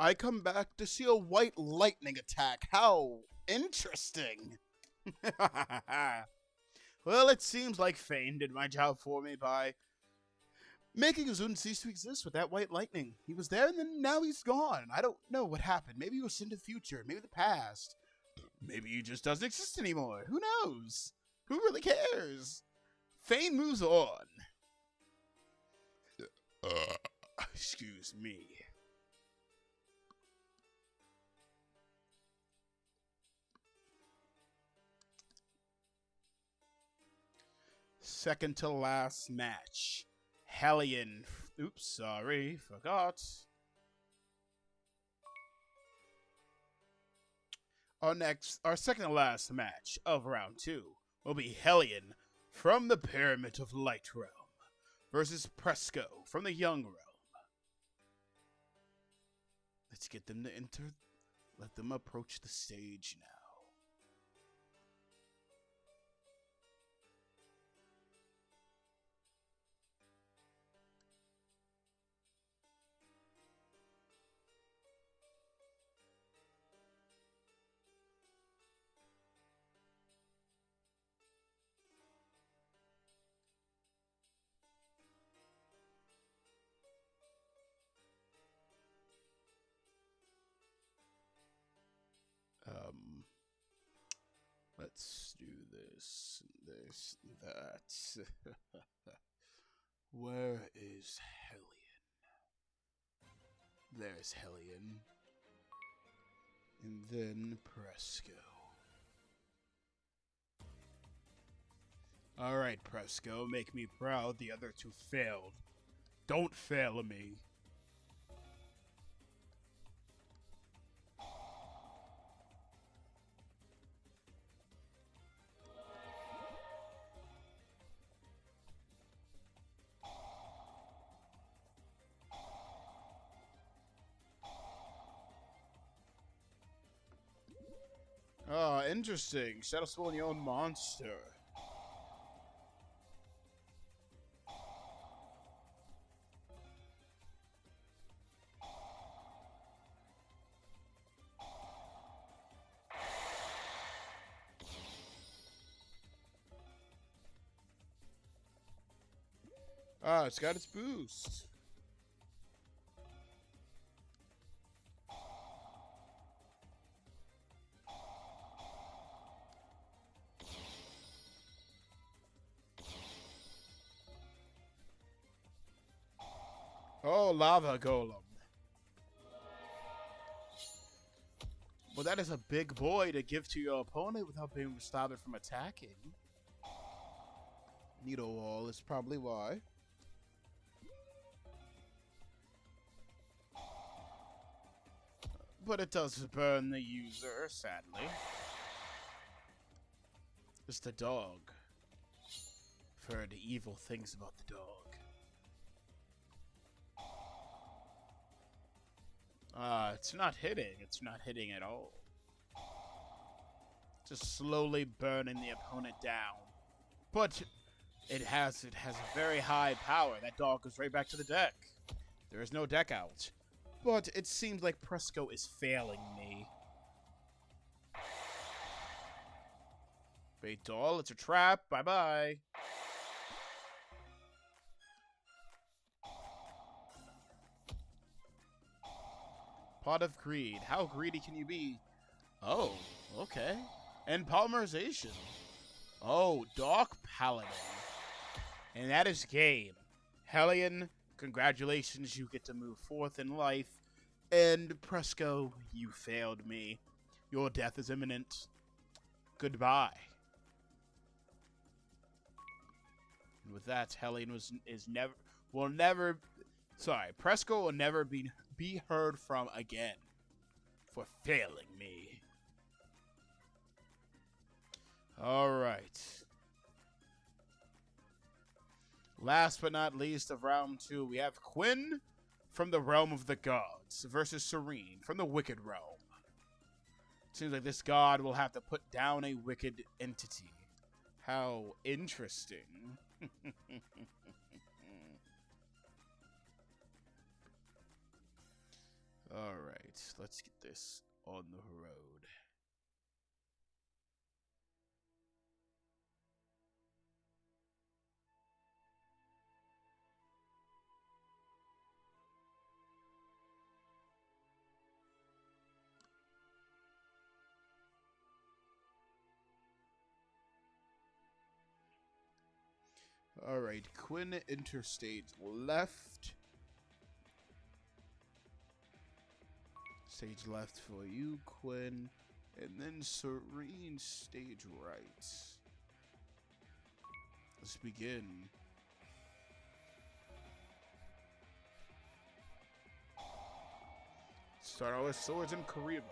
[SPEAKER 1] I come back to see a white lightning attack. How interesting. Well, it seems like Fane did my job for me by making Zun cease to exist with that white lightning. He was there and then now he's gone. I don't know what happened. Maybe he was in the future, maybe the past. Maybe he just doesn't exist anymore. Who knows? Who really cares? Fane moves on. Excuse me. Second to last match. Hellion. Oops, sorry, forgot. Our second to last match of round 2 will be Hellion from the Pyramid of Light Realm versus Presco from the Young Realm. Let's get them to enter. Let them approach the stage now. Let's do this, that. Where is Hellion? There's Hellion. And then Presco. Alright, Presco, make me proud. The other two failed. Don't fail me. Ah, interesting. Shadow Swirling your own monster. Ah, it's got its boost. Oh, Lava Golem. Well, that is a big boy to give to your opponent without being able to stop it from attacking. Needle Wall is probably why. But it does burn the user, sadly. It's the dog. I've heard evil things about the dog. It's not hitting. It's not hitting at all. Just slowly burning the opponent down. But it has a very high power. That dog goes right back to the deck. There is no deck out. But it seems like Presco is failing me. Bait doll, it's a trap. Bye-bye. Pot of Greed. How greedy can you be? Oh, okay. And polymerization. Oh, Dark Paladin. And that is game. Hellion, congratulations, you get to move forth in life. And Presco, you failed me. Your death is imminent. Goodbye. And with that, Hellion Presco will never be heard from again for failing me. Alright. Last but not least of round 2, we have Quinn from the Realm of the Gods versus Serene from the Wicked Realm. Seems like this god will have to put down a wicked entity. How interesting. Alright. Alright, let's get this on the road. Alright, Quinn interstate left. Stage left for you, Quinn. And then Serene stage right. Let's begin. Start out with swords and Karibo.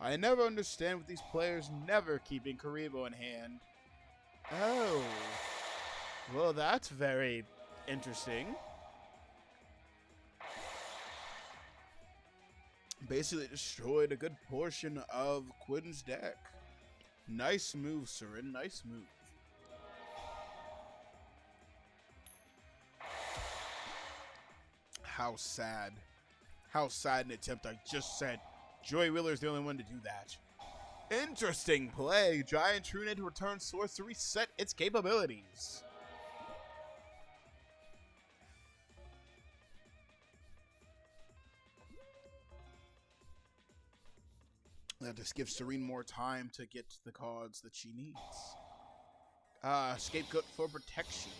[SPEAKER 1] I never understand with these players never keeping Karibo in hand. Oh. Well, that's very interesting. Basically destroyed a good portion of Quinn's deck. Nice move, Serene. Nice move. How sad. How sad an attempt. I just said Joy Wheeler's the only one to do that. Interesting play. Giant Trunade returns Source to reset its capabilities. That just gives Serene more time to get the cards that she needs. Scapegoat for protection.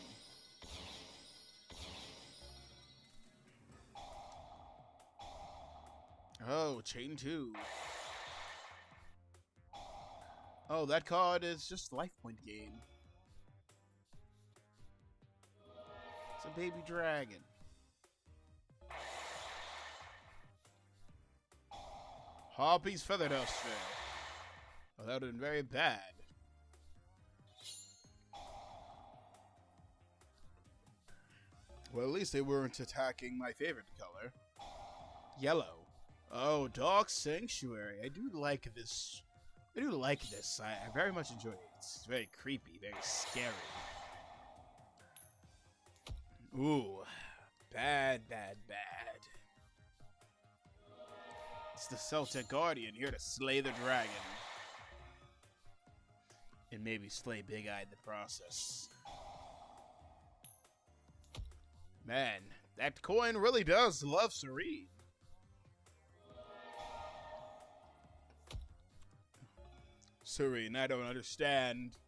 [SPEAKER 1] Oh, Chain 2. Oh, that card is just life point gain. It's a baby dragon. Harpy's Feather Duster. Oh, that would have been very bad. Well, at least they weren't attacking my favorite color. Yellow. Oh, Dark Sanctuary. I do like this. I very much enjoy it. It's very creepy, very scary. Ooh. Bad, bad, bad. It's the Celtic Guardian here to slay the dragon. And maybe slay Big Eye in the process. Man, that coin really does love Serene. Serene, I don't understand.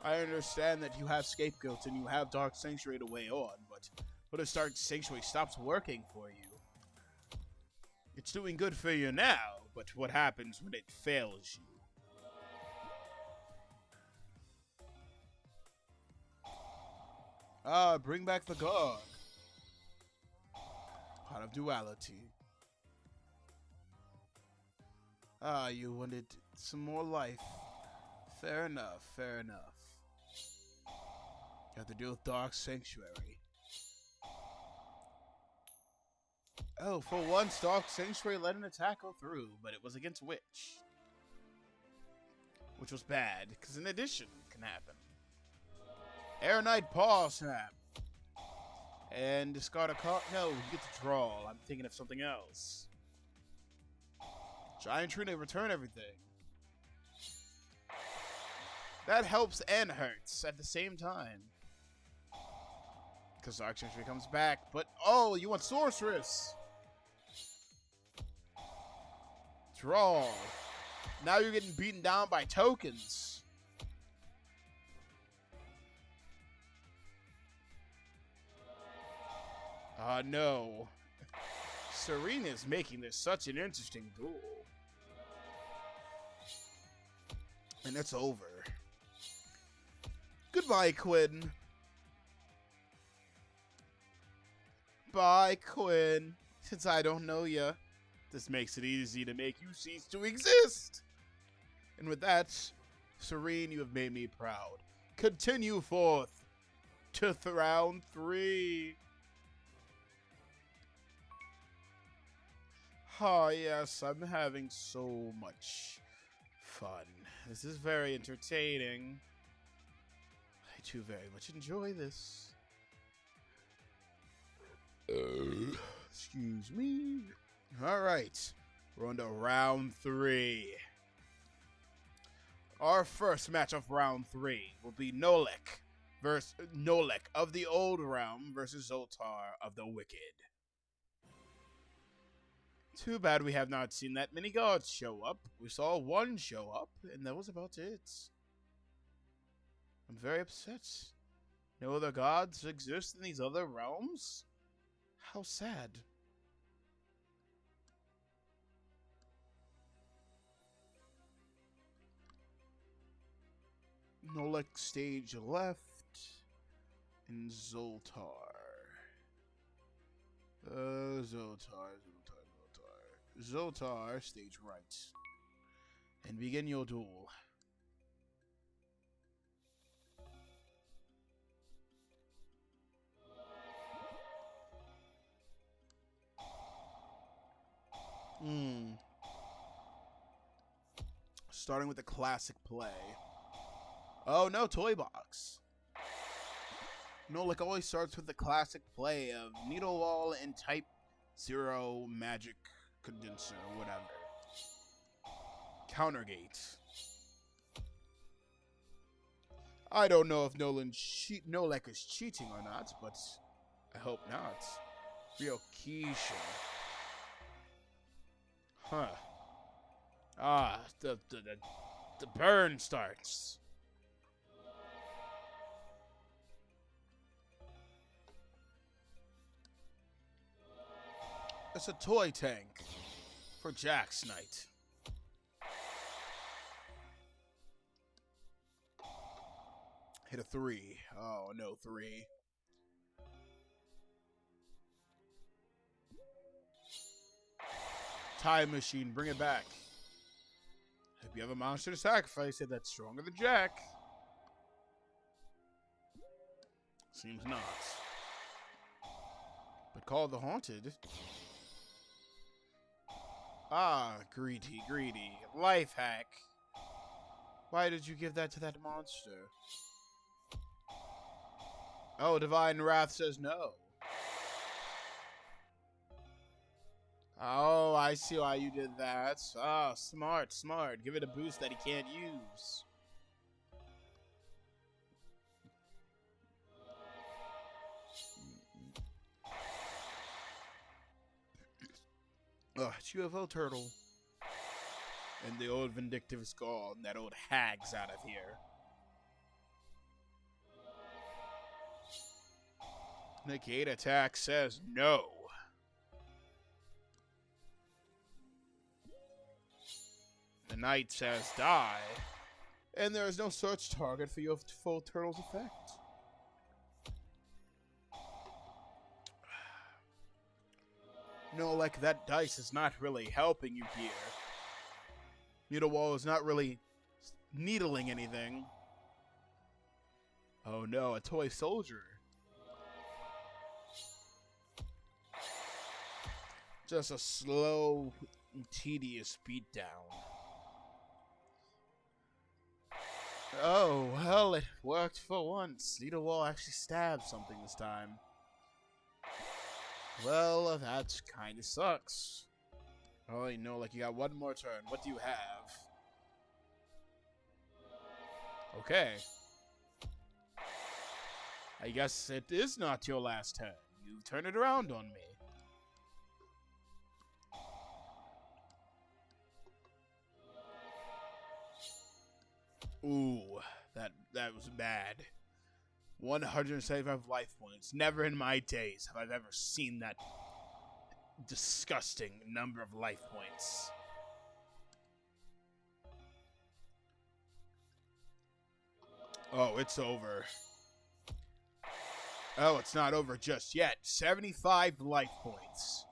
[SPEAKER 1] I understand that you have scapegoats and you have Dark Sanctuary to weigh on, but what if Dark Sanctuary stops working for you? It's doing good for you now, but what happens when it fails you? Bring back the guard. Pot of Duality. You wanted some more life. Fair enough, fair enough. You have to deal with Dark Sanctuary. Oh, for once, Dark Sanctuary let an attack go through, but it was against Witch. Which was bad, because an addition can happen. Air Knight Paw Snap. And discard a card. No, you get to draw. I'm thinking of something else. Giant Trunade, return everything. That helps and hurts at the same time. Because Dark Sanctuary comes back, but oh, you want Sorceress! Draw. Now you're getting beaten down by tokens. No. Serene is making this such an interesting duel. And it's over. Goodbye, Quinn. Bye, Quinn. Since I don't know ya, this makes it easy to make you cease to exist. And with that, Serene, you have made me proud. Continue forth to round 3. Ah, yes, I'm having so much fun. This is very entertaining. I do very much enjoy this. Excuse me. All right. We're on to round 3. Our first match of round 3 will be Nolek of the Old Realm versus Zoltar of the Wicked. Too bad we have not seen that many gods show up. We saw one show up, and that was about it. I'm very upset. No other gods exist in these other realms? How sad. Nolek stage left, and Zoltar. Zoltar, stage right. And begin your duel. Starting with the classic play. Oh no, toy box. Nolek always starts with the classic play of Needle Wall and Type 0 Magic Condenser, whatever. Countergate. I don't know if Nolek is cheating or not, but I hope not. Real Keisha. Huh. Ah, the burn starts. It's a toy tank for Jack's Knight. Hit a 3. Oh, no, 3. Time machine, bring it back. If you have a monster to sacrifice it that's stronger than Jack. Seems not. But call the Haunted. Ah, greedy. Life hack. Why did you give that to that monster? Oh, Divine Wrath says no. Oh, I see why you did that. Ah, smart. Give it a boost that he can't use. It's UFO Turtle. And the old Vindictive Skull and that old hag's out of here. Negate attack says no. The knight says die. And there is no search target for your full turtle's effect. No, like that dice is not really helping you here. Needle Wall is not really needling anything. Oh no, a toy soldier. Just a slow, tedious beatdown. Oh, well, it worked for once. Needle Wall actually stabbed something this time. Well, that kinda sucks. Oh, you know, like you got one more turn. What do you have? Okay. I guess it is not your last turn. You turn it around on me. Ooh, that was bad. 175 life points. Never in my days have I ever seen that disgusting number of life points. Oh, it's over. Oh, it's not over just yet. 75 life points.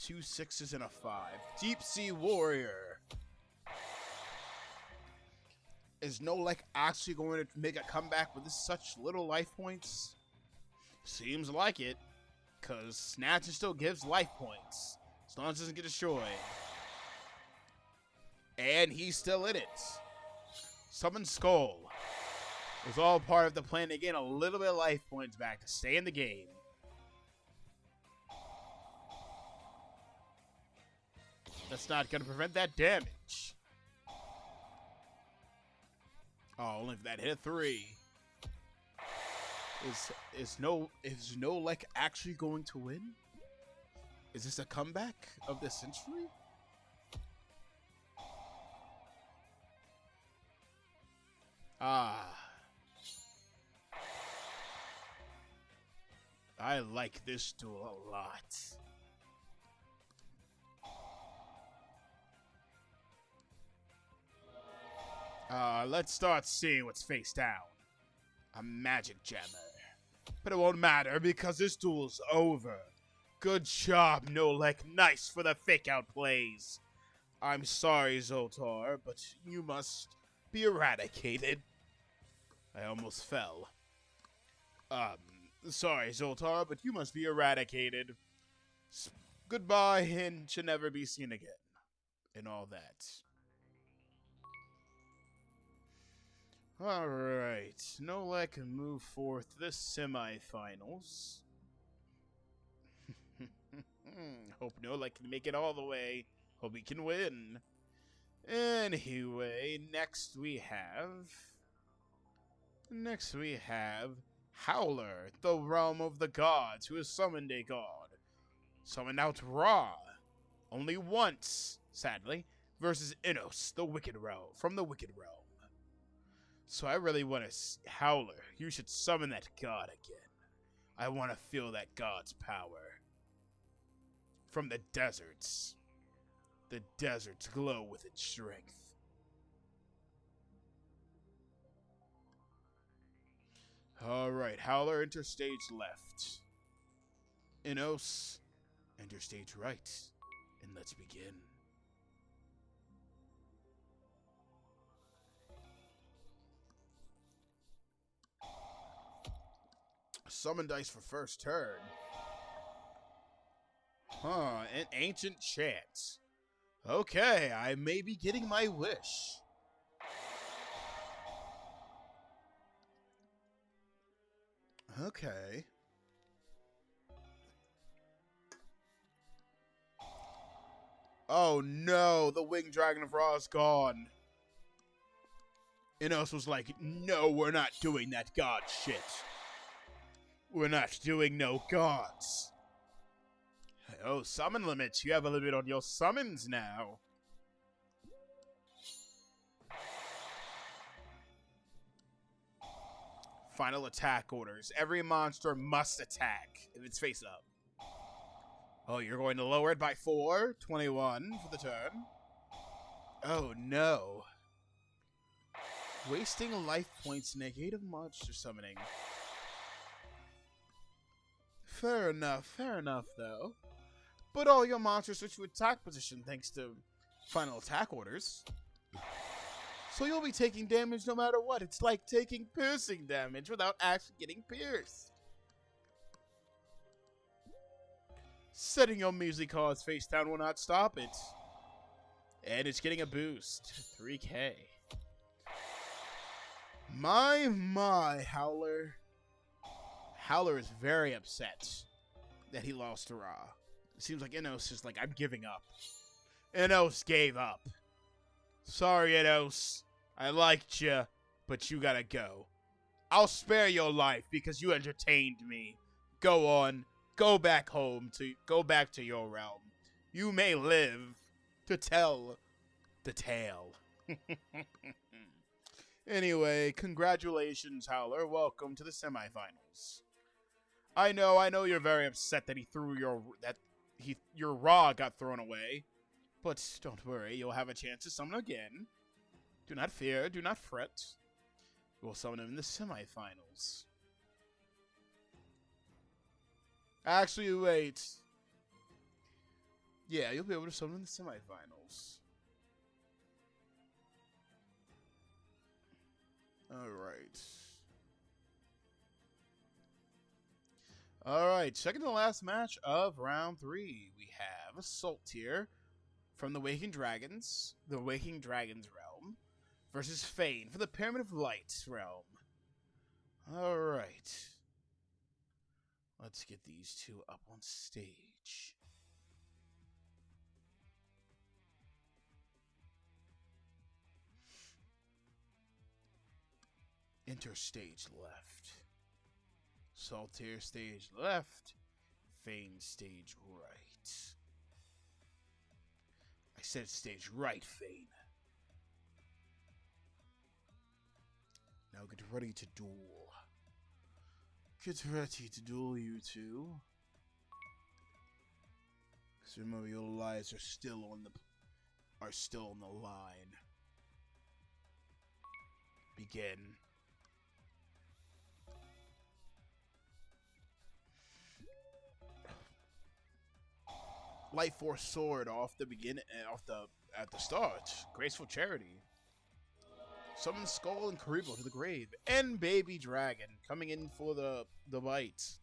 [SPEAKER 1] 2 6s and a 5. Deep Sea Warrior. Is Nolek actually going to make a comeback with such little life points? Seems like it. Because Snatcher still gives life points. As long as it doesn't get destroyed. And he's still in it. Summon Skull. It was all part of the plan to gain a little bit of life points back to stay in the game. That's not going to prevent that damage. Oh, only if that hit 3. Is no like actually going to win? Is this a comeback of the century? Ah. I like this duel a lot. Let's start seeing what's face down. A magic jammer. But it won't matter because this duel's over. Good job, No Leg. Nice for the fake out plays. I'm sorry, Zoltar, but you must be eradicated. I almost fell. Sorry, Zoltar, but you must be eradicated. Goodbye and should never be seen again. And all that. Alright, Nolek can move forth to the semifinals. Hope Nolek can make it all the way. Hope he can win. Anyway, next we have Howler, the realm of the gods, who has summoned a god. Summoned out Ra. Only once, sadly, versus Innos, the wicked realm, from the wicked realm. So I really want to Howler, you should summon that god again. I want to feel that god's power. From the deserts. The deserts glow with its strength. Alright, Howler, enter stage left. Innos, enter stage right. And let's begin. Summon dice for first turn. Huh, an ancient chant. Okay, I may be getting my wish. Okay. Oh no, the winged dragon of Ra is gone. Innos was like, no, we're not doing that god shit. We're not doing no gods. Oh, summon limits. You have a limit on your summons now. Final attack orders. Every monster must attack if it's face up. Oh, you're going to lower it by 4. 21 for the turn. Oh, no. Wasting life points, negative monster summoning. Fair enough, though. But all your monsters switch to attack position thanks to final attack orders. So you'll be taking damage no matter what. It's like taking piercing damage without actually getting pierced. Setting your music cards face down will not stop it. And it's getting a boost. 3K. My, Howler. Howler is very upset that he lost to Ra. It seems like Innos is like, I'm giving up. Innos gave up. Sorry, Innos. I liked you, but you gotta go. I'll spare your life because you entertained me. Go on. Go back home. Go back to your realm. You may live to tell the tale. Anyway, congratulations, Howler. Welcome to the semifinals. I know you're very upset that your Ra got thrown away. But don't worry, you'll have a chance to summon again. Do not fear, do not fret. We'll summon him in the semifinals. Actually, wait. Yeah, you'll be able to summon in the semifinals. Alright. Alright, second to last match of round 3. We have Assault here from the Waking Dragons realm, versus Fane for the Pyramid of Light realm. Alright. Let's get these two up on stage. Enter stage left. Saltaire stage left. Fane stage right. I said stage right, Fane. Now get ready to duel. Get ready to duel, you two. Because remember, your lives are still on the line. Begin. Light Force Sword at the start. Graceful Charity. Summon Skull and Karibo to the grave. And Baby Dragon coming in for the bite.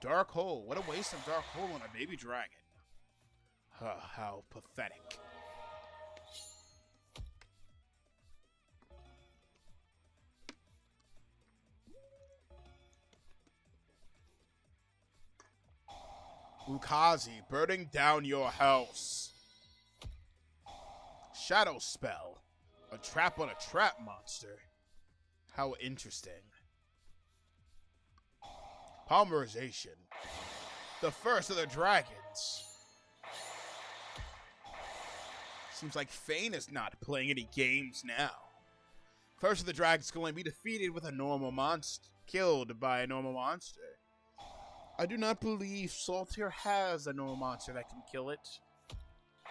[SPEAKER 1] Dark Hole. What a waste of Dark Hole on a Baby Dragon. How pathetic. Ukazi, burning down your house. Shadow Spell. A trap on a trap monster. How interesting. Polymerization. The first of the dragons. Seems like Fane is not playing any games now. First of the dragons going to be defeated with a normal monster. Killed by a normal monster. I do not believe Saltaire has a normal monster that can kill it.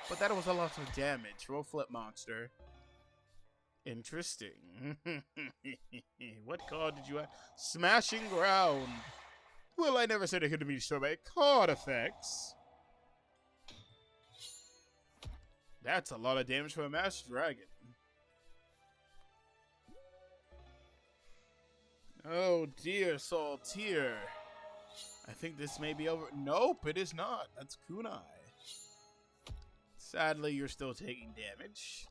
[SPEAKER 1] But that was a lot of damage. Roll flip monster. Interesting. What card did you have? Smashing Ground. Well, I never said it could be destroyed by card effects. That's a lot of damage for a Master Dragon. Oh dear, Saltaire. I think this may be over. Nope, it is not. That's Kunai. Sadly, you're still taking damage.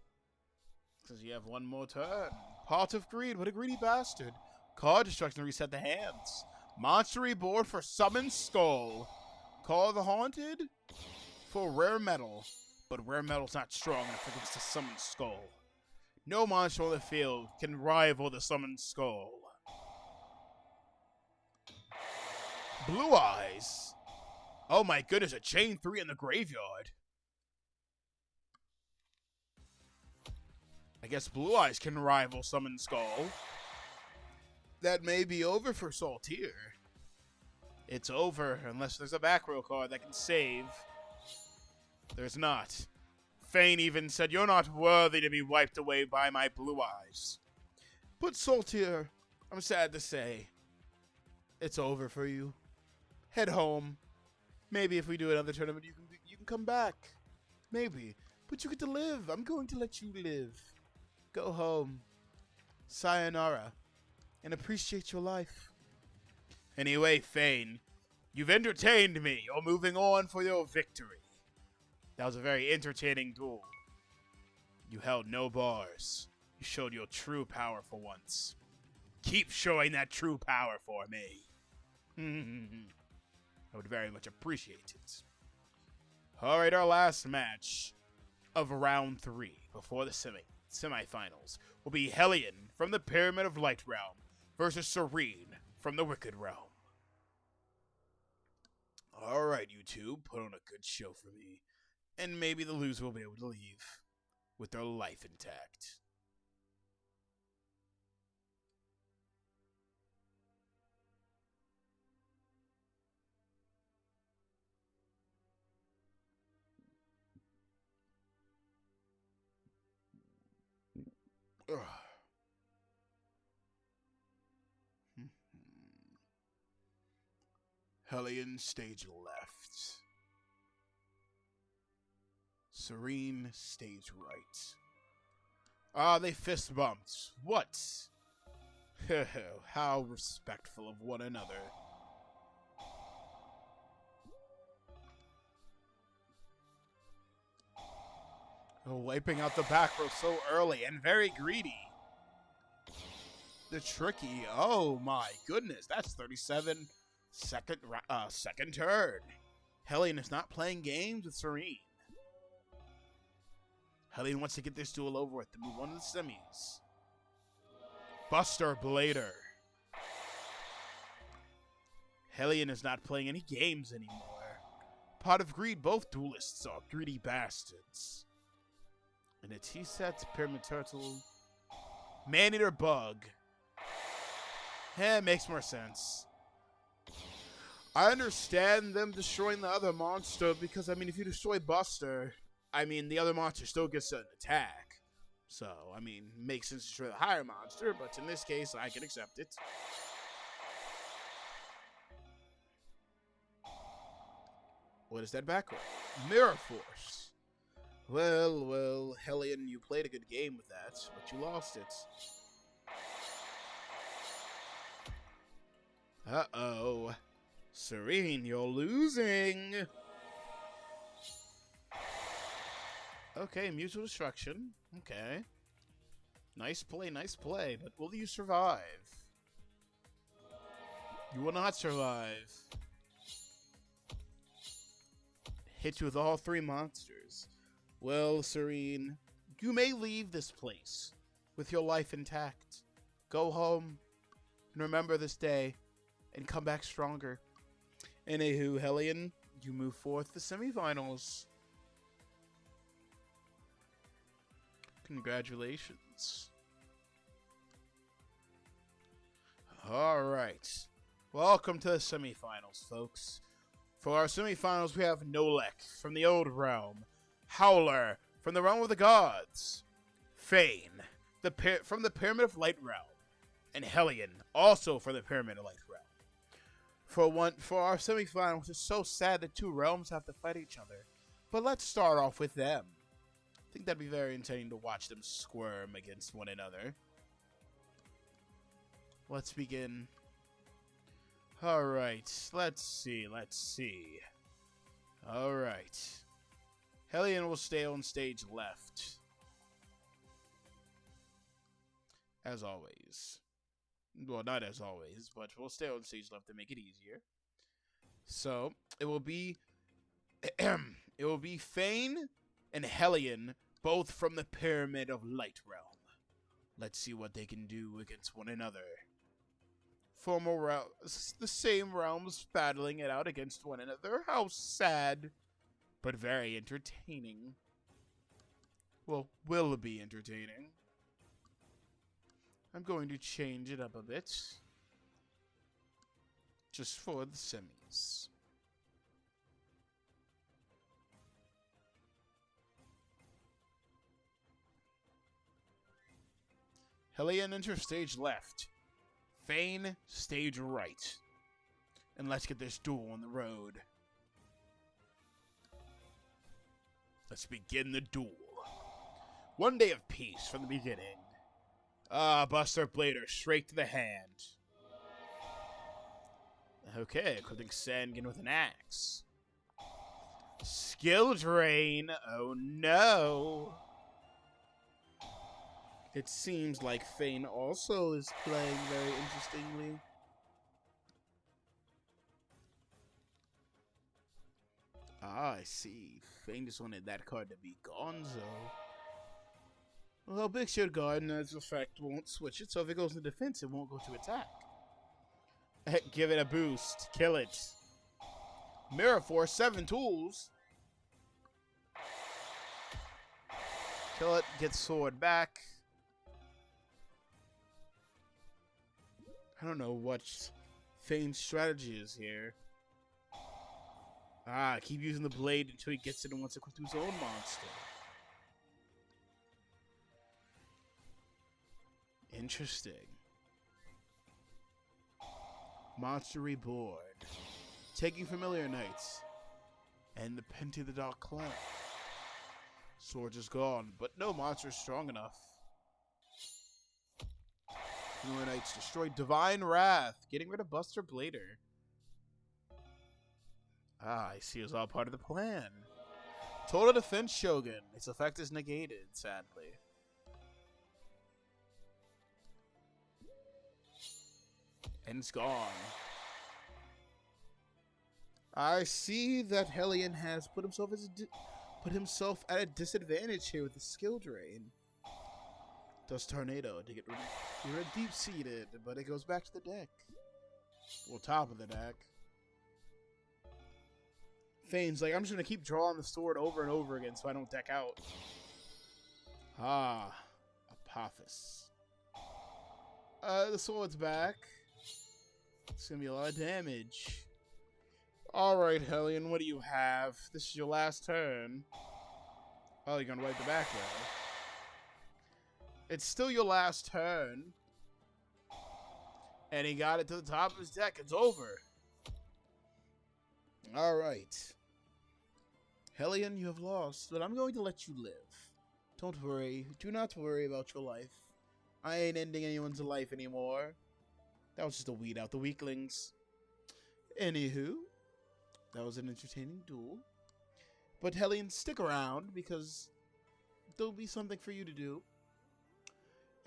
[SPEAKER 1] Because you have one more turn. Pot of Greed, what a greedy bastard. Card destruction to reset the hands. Monster Reborn for Summon Skull. Call the Haunted for Rare Metal. But Rare Metal's not strong enough against the Summon Skull. No monster on the field can rival the Summon Skull. Blue Eyes. Oh my goodness, a chain 3 in the graveyard. I guess Blue Eyes can rival Summon Skull. That may be over for Saltaire. It's over unless there's a back row card that can save. There's not. Fane even said, "You're not worthy to be wiped away by my Blue Eyes." But Saltaire, I'm sad to say, it's over for you. Head home. Maybe if we do another tournament, you can come back. Maybe. But you get to live. I'm going to let you live. Go home. Sayonara. And appreciate your life. Anyway, Fane, you've entertained me. You're moving on for your victory. That was a very entertaining duel. You held no bars. You showed your true power for once. Keep showing that true power for me. I would very much appreciate it. Alright, our last match of round 3 before the semifinals will be Hellion from the Pyramid of Light Realm versus Serene from the Wicked Realm. Alright, you two, put on a good show for me. And maybe the loser will be able to leave with their life intact. Ugh. Hellion stage left. Serene stage right. Ah, they fist bumped. What? How respectful of one another. Oh, wiping out the back row so early and very greedy. The tricky. Oh my goodness, that's 37 second turn. Hellion is not playing games with Serene. Hellion wants to get this duel over with to move on to the semis. Buster Blader. Hellion is not playing any games anymore. Pot of Greed, both duelists are greedy bastards. And a T-set, Pyramid Turtle, Man-Eater Bug. It makes more sense. I understand them destroying the other monster because, I mean, if you destroy Buster, I mean, the other monster still gets an attack. So, I mean, makes sense to destroy the higher monster, but in this case, I can accept it. What is that background? Mirror Force. Well, Hellion, you played a good game with that, but you lost it. Uh-oh. Serene, you're losing. Okay, mutual destruction. Okay. Nice play, but will you survive? You will not survive. Hit you with all three monsters. Well, Serene, you may leave this place with your life intact. Go home and remember this day and come back stronger. Anywho, Hellion, you move forth to the semifinals. Congratulations. Alright. Welcome to the semifinals, folks. For our semifinals, we have Nolek from the Old Realm, Howler from the Realm of the Gods, Fane from the Pyramid of Light Realm, and Hellion, also from the Pyramid of Light Realm. For our semifinals, it's so sad that two realms have to fight each other. But let's start off with them. I think that'd be very entertaining to watch them squirm against one another. Let's begin. Alright, let's see. Alright. Hellion will stay on stage left. As always. Well, not as always, but we'll stay on stage left to make it easier. So, it will be Fane and Hellion, both from the Pyramid of Light Realm. Let's see what they can do against one another. The same realms battling it out against one another. How sad, but very entertaining. Well, will be entertaining. I'm going to change it up a bit. Just for the semis. Hellion enter stage left. Fane stage right. And let's get this duel on the road. Let's begin the duel. One day of peace from the beginning. Buster Blader straight to the hand. Okay, equipping Sandkin with an axe. Skill drain. Oh no. It seems like Fane also is playing very interestingly. I see. Fane just wanted that card to be Gonzo. Well, Big Shield Garden, as a fact, won't switch it, so if it goes into defense, it won't go to attack. Give it a boost. Kill it. Mirror Force, 7 tools. Kill it, get sword back. I don't know what Fane's strategy is here. Keep using the blade until he gets it and wants to equip to his own monster. Interesting. Monster Reborn. Taking Familiar Knights. And the Penti of the Dark Clown. Sword is gone, but no monster is strong enough. Familiar Knights destroyed Divine Wrath, getting rid of Buster Blader. I see it was all part of the plan. Total Defense Shogun. Its effect is negated, sadly. And it's gone. I see that Hellion has put himself at a disadvantage here with the skill drain. Does Tornado to get rid of... You're deep-seated, but it goes back to the deck. Well, top of the deck. Fane's like, I'm just going to keep drawing the sword over and over again so I don't deck out. Ah, Apophis. The sword's back. It's going to be a lot of damage. Alright, Hellion, what do you have? This is your last turn. Oh, you're going to wipe the back row. It's still your last turn. And he got it to the top of his deck. It's over. Alright. Hellion, you have lost, but I'm going to let you live. Don't worry. Do not worry about your life. I ain't ending anyone's life anymore. That was just to weed out the weaklings. Anywho, that was an entertaining duel. But Hellion, stick around, because there'll be something for you to do.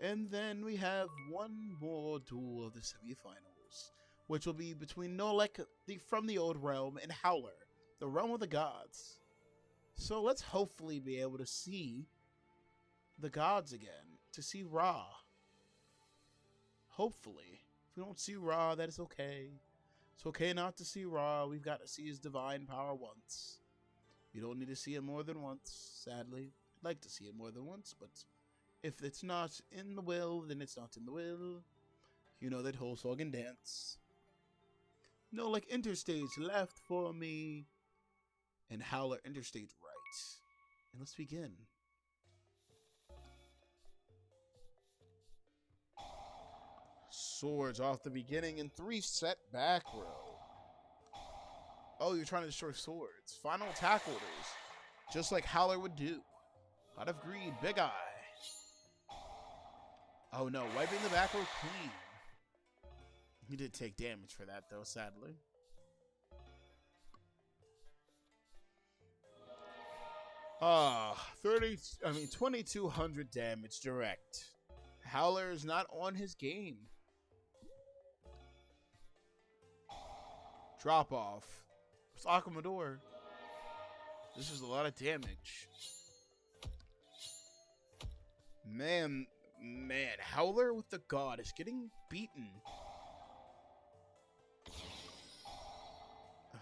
[SPEAKER 1] And then we have one more duel of the semifinals, which will be between Nolek from the Old Realm and Howler, the Realm of the Gods. So let's hopefully be able to see the gods again, to see Ra. Hopefully. If we don't see Ra, that is okay. It's okay not to see Ra. We've got to see his divine power once. You don't need to see it more than once, sadly. I'd like to see it more than once, but if it's not in the will, then it's not in the will. You know that whole song and dance. No, like interstage left for me. And Howler interstage right. And let's begin. Swords off the beginning and 3 set back row. Oh, you're trying to destroy swords. Final attack orders. Just like Howler would do. Out of greed, big eye. Oh no, wiping the back row clean. He did take damage for that though, sadly. Ah, 2200 damage direct. Howler is not on his game. Drop off. It's Akamador. This is a lot of damage. Man, Howler with the God is getting beaten.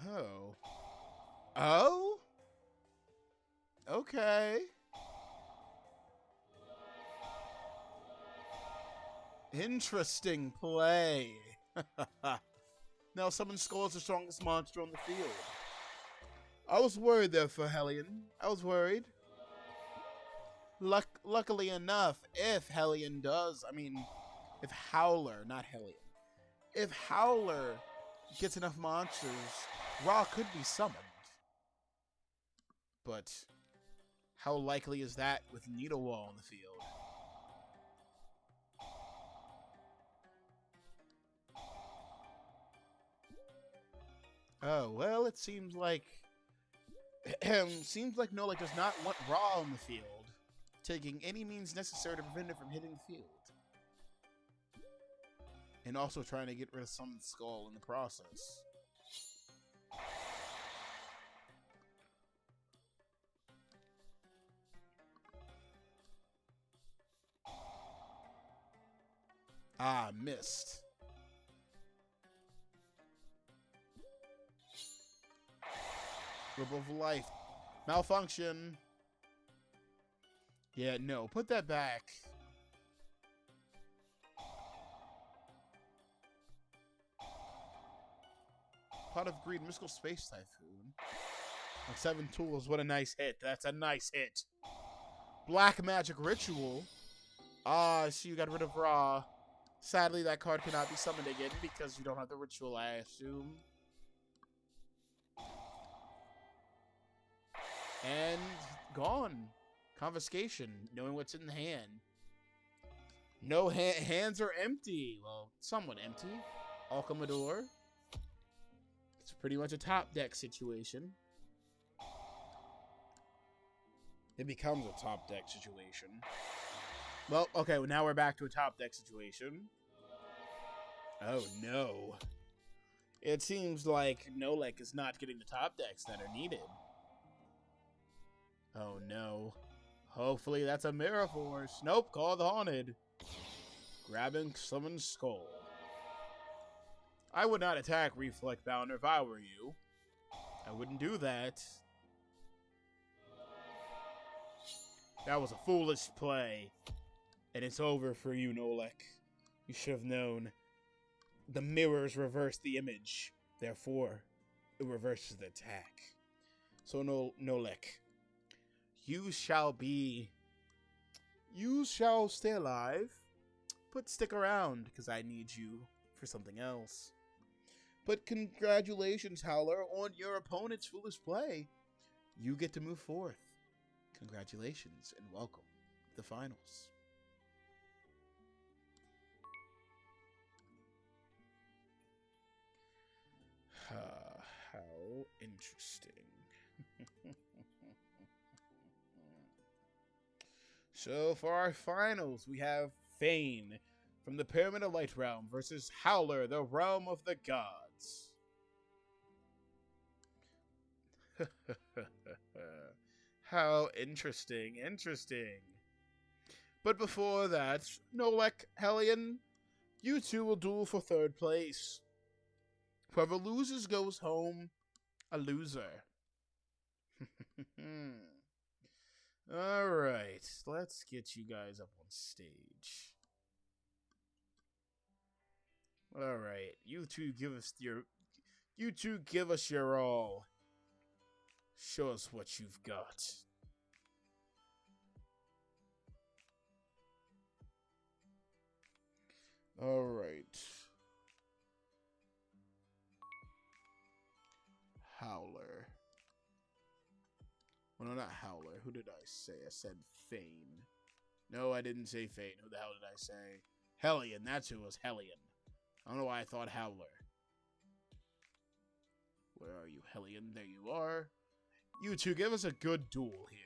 [SPEAKER 1] Oh. Oh? Okay. Interesting play. Now summon Skull is the strongest monster on the field. I was worried there for Hellion. I was worried. Luckily enough, if Hellion does, if Howler, not Hellion, if Howler gets enough monsters, Ra could be summoned. But how likely is that with Needle Wall in the field? Oh, well, it seems like Nolek does not want Ra on the field, taking any means necessary to prevent it from hitting the field. And also trying to get rid of Summon Skull in the process. Ah, missed. Grip of Life. Malfunction. Yeah, no. Put that back. Pot of Greed, Mystical Space Typhoon. On 7 tools, what a nice hit. That's a nice hit. Black Magic Ritual. Ah, I see you got rid of Ra. Sadly, that card cannot be summoned again because you don't have the ritual, I assume. And gone. Confiscation. Knowing what's in the hand. No hands are empty. Well, somewhat empty. Alchemador. It's pretty much a top deck situation. It becomes a top deck situation. Well, okay, well, now we're back to a top deck situation. Oh, no. It seems like Nolek is not getting the top decks that are needed. Oh, no. Hopefully that's a mirror force. Nope, call the haunted. Grabbing someone's skull. I would not attack Reflect Bounder if I were you. I wouldn't do that. That was a foolish play. And it's over for you, Nolek. You should have known. The mirrors reverse the image. Therefore, it reverses the attack. So, Nolek. You shall stay alive. But stick around, because I need you for something else. But congratulations, Howler, on your opponent's foolish play. You get to move forth. Congratulations, and welcome to the finals. How interesting. So, for our finals, we have Fane from the Pyramid of Light realm versus Howler, the realm of the gods. How interesting, interesting. But before that, Nolek, Hellion, you two will duel for third place. Whoever loses goes home a loser. Alright, let's get you guys up on stage. Alright, you two give us your all. Show us what you've got. Alright. Howler. Well, no, not Howler. Who did I say? I said Fane. No, I didn't say Fane. Who the hell did I say? Hellion. That's who it was. Hellion. I don't know why I thought Howler. Where are you, Hellion? There you are. You two, give us a good duel here.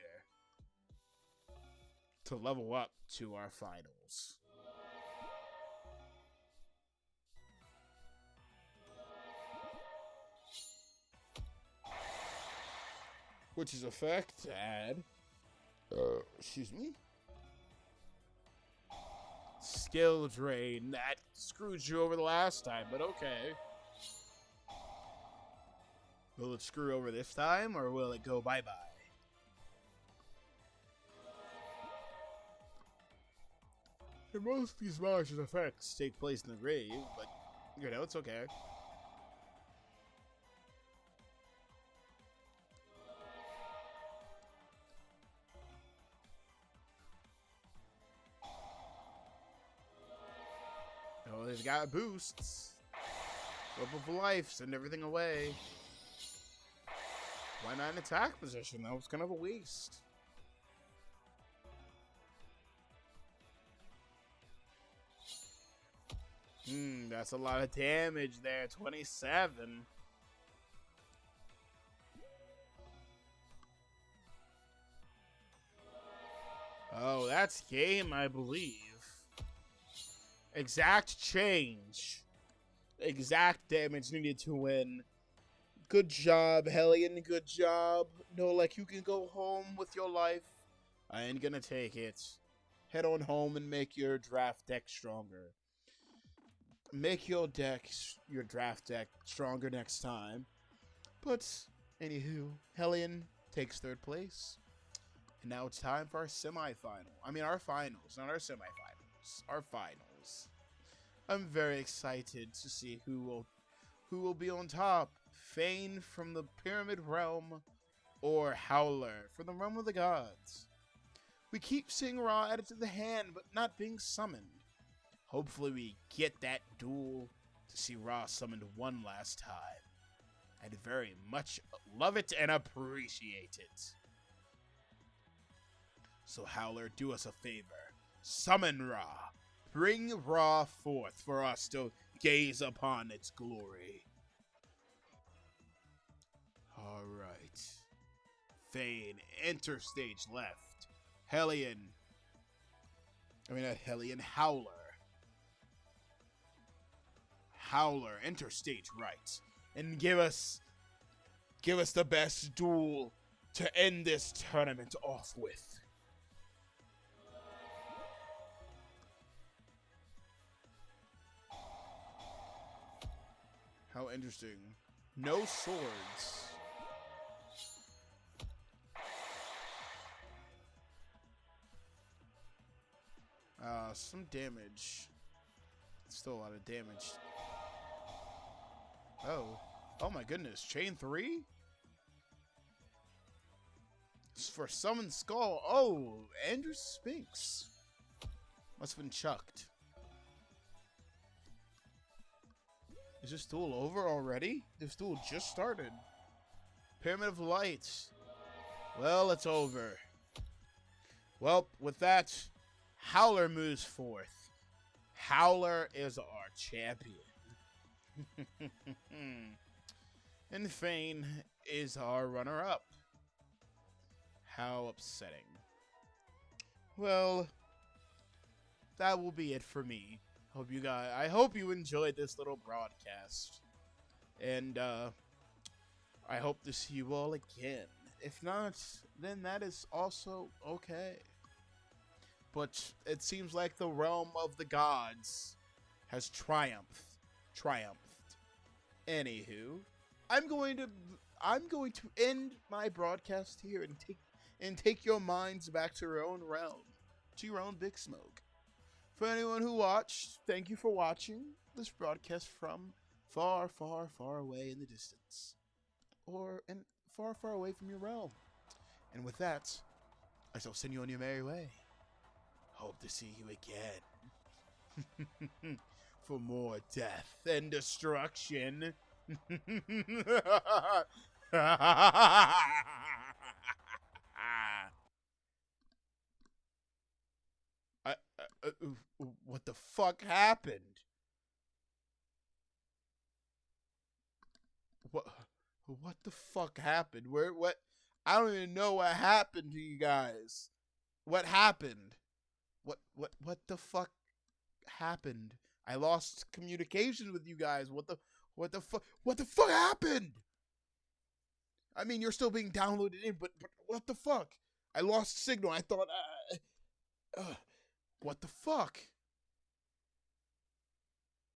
[SPEAKER 1] To level up to our finals. Which is effect, add. Excuse me? Skill drain. That screwed you over the last time, but okay. Will it screw over this time, or will it go bye-bye? And most of these monsters' effects take place in the grave, but, you know, it's okay. Oh, they've got boosts. Rope of life, send everything away. Why not an attack position? That was kind of a waste. That's a lot of damage there. 27. Oh, that's game, I believe. Exact change. Exact damage needed to win. Good job, Hellion. Good job. No, like, you can go home with your life. I ain't gonna take it. Head on home and make your draft deck stronger. Make your draft deck stronger next time. But, anywho, Hellion takes third place. And now it's time for our semifinal. I mean, our finals, not our semifinals. Our finals. I'm very excited to see who will be on top. Fane from the Pyramid Realm, or Howler from the Realm of the Gods. We keep seeing Ra added to the hand, but not being summoned. Hopefully we get that duel to see Ra summoned one last time. I'd very much love it and appreciate it. So Howler, do us a favor. Summon Ra. Bring Ra forth for us to gaze upon its glory. Alright. Fane, enter stage left. Hellion. I mean, not Hellion, Howler. Howler, enter stage right. And give us the best duel to end this tournament off with. How interesting. No swords. Some damage. Still a lot of damage. Oh. Oh my goodness. Chain 3? For Summon Skull. Oh, Andrew Spinks. Must have been chucked. Is this duel over already? This duel just started. Pyramid of Light. Well, it's over. Well, with that, Howler moves forth. Howler is our champion. And Fane is our runner-up. How upsetting. Well, that will be it for me. I hope you enjoyed this little broadcast. And I hope to see you all again. If not, then that is also okay. But it seems like the realm of the gods has triumphed. Anywho, I'm going to end my broadcast here and take your minds back to your own realm, to your own Big Smoke. For anyone who watched, thank you for watching this broadcast from far, far, far away in the distance, and far, far away from your realm. And with that, I shall send you on your merry way. Hope to see you again for more death and destruction. What the fuck happened? What the fuck happened? What? I don't even know what happened to you guys. What happened? What the fuck happened? I lost communication with you guys. What the fuck happened? I mean, you're still being downloaded in, but what the fuck? I lost signal. I thought, what the fuck?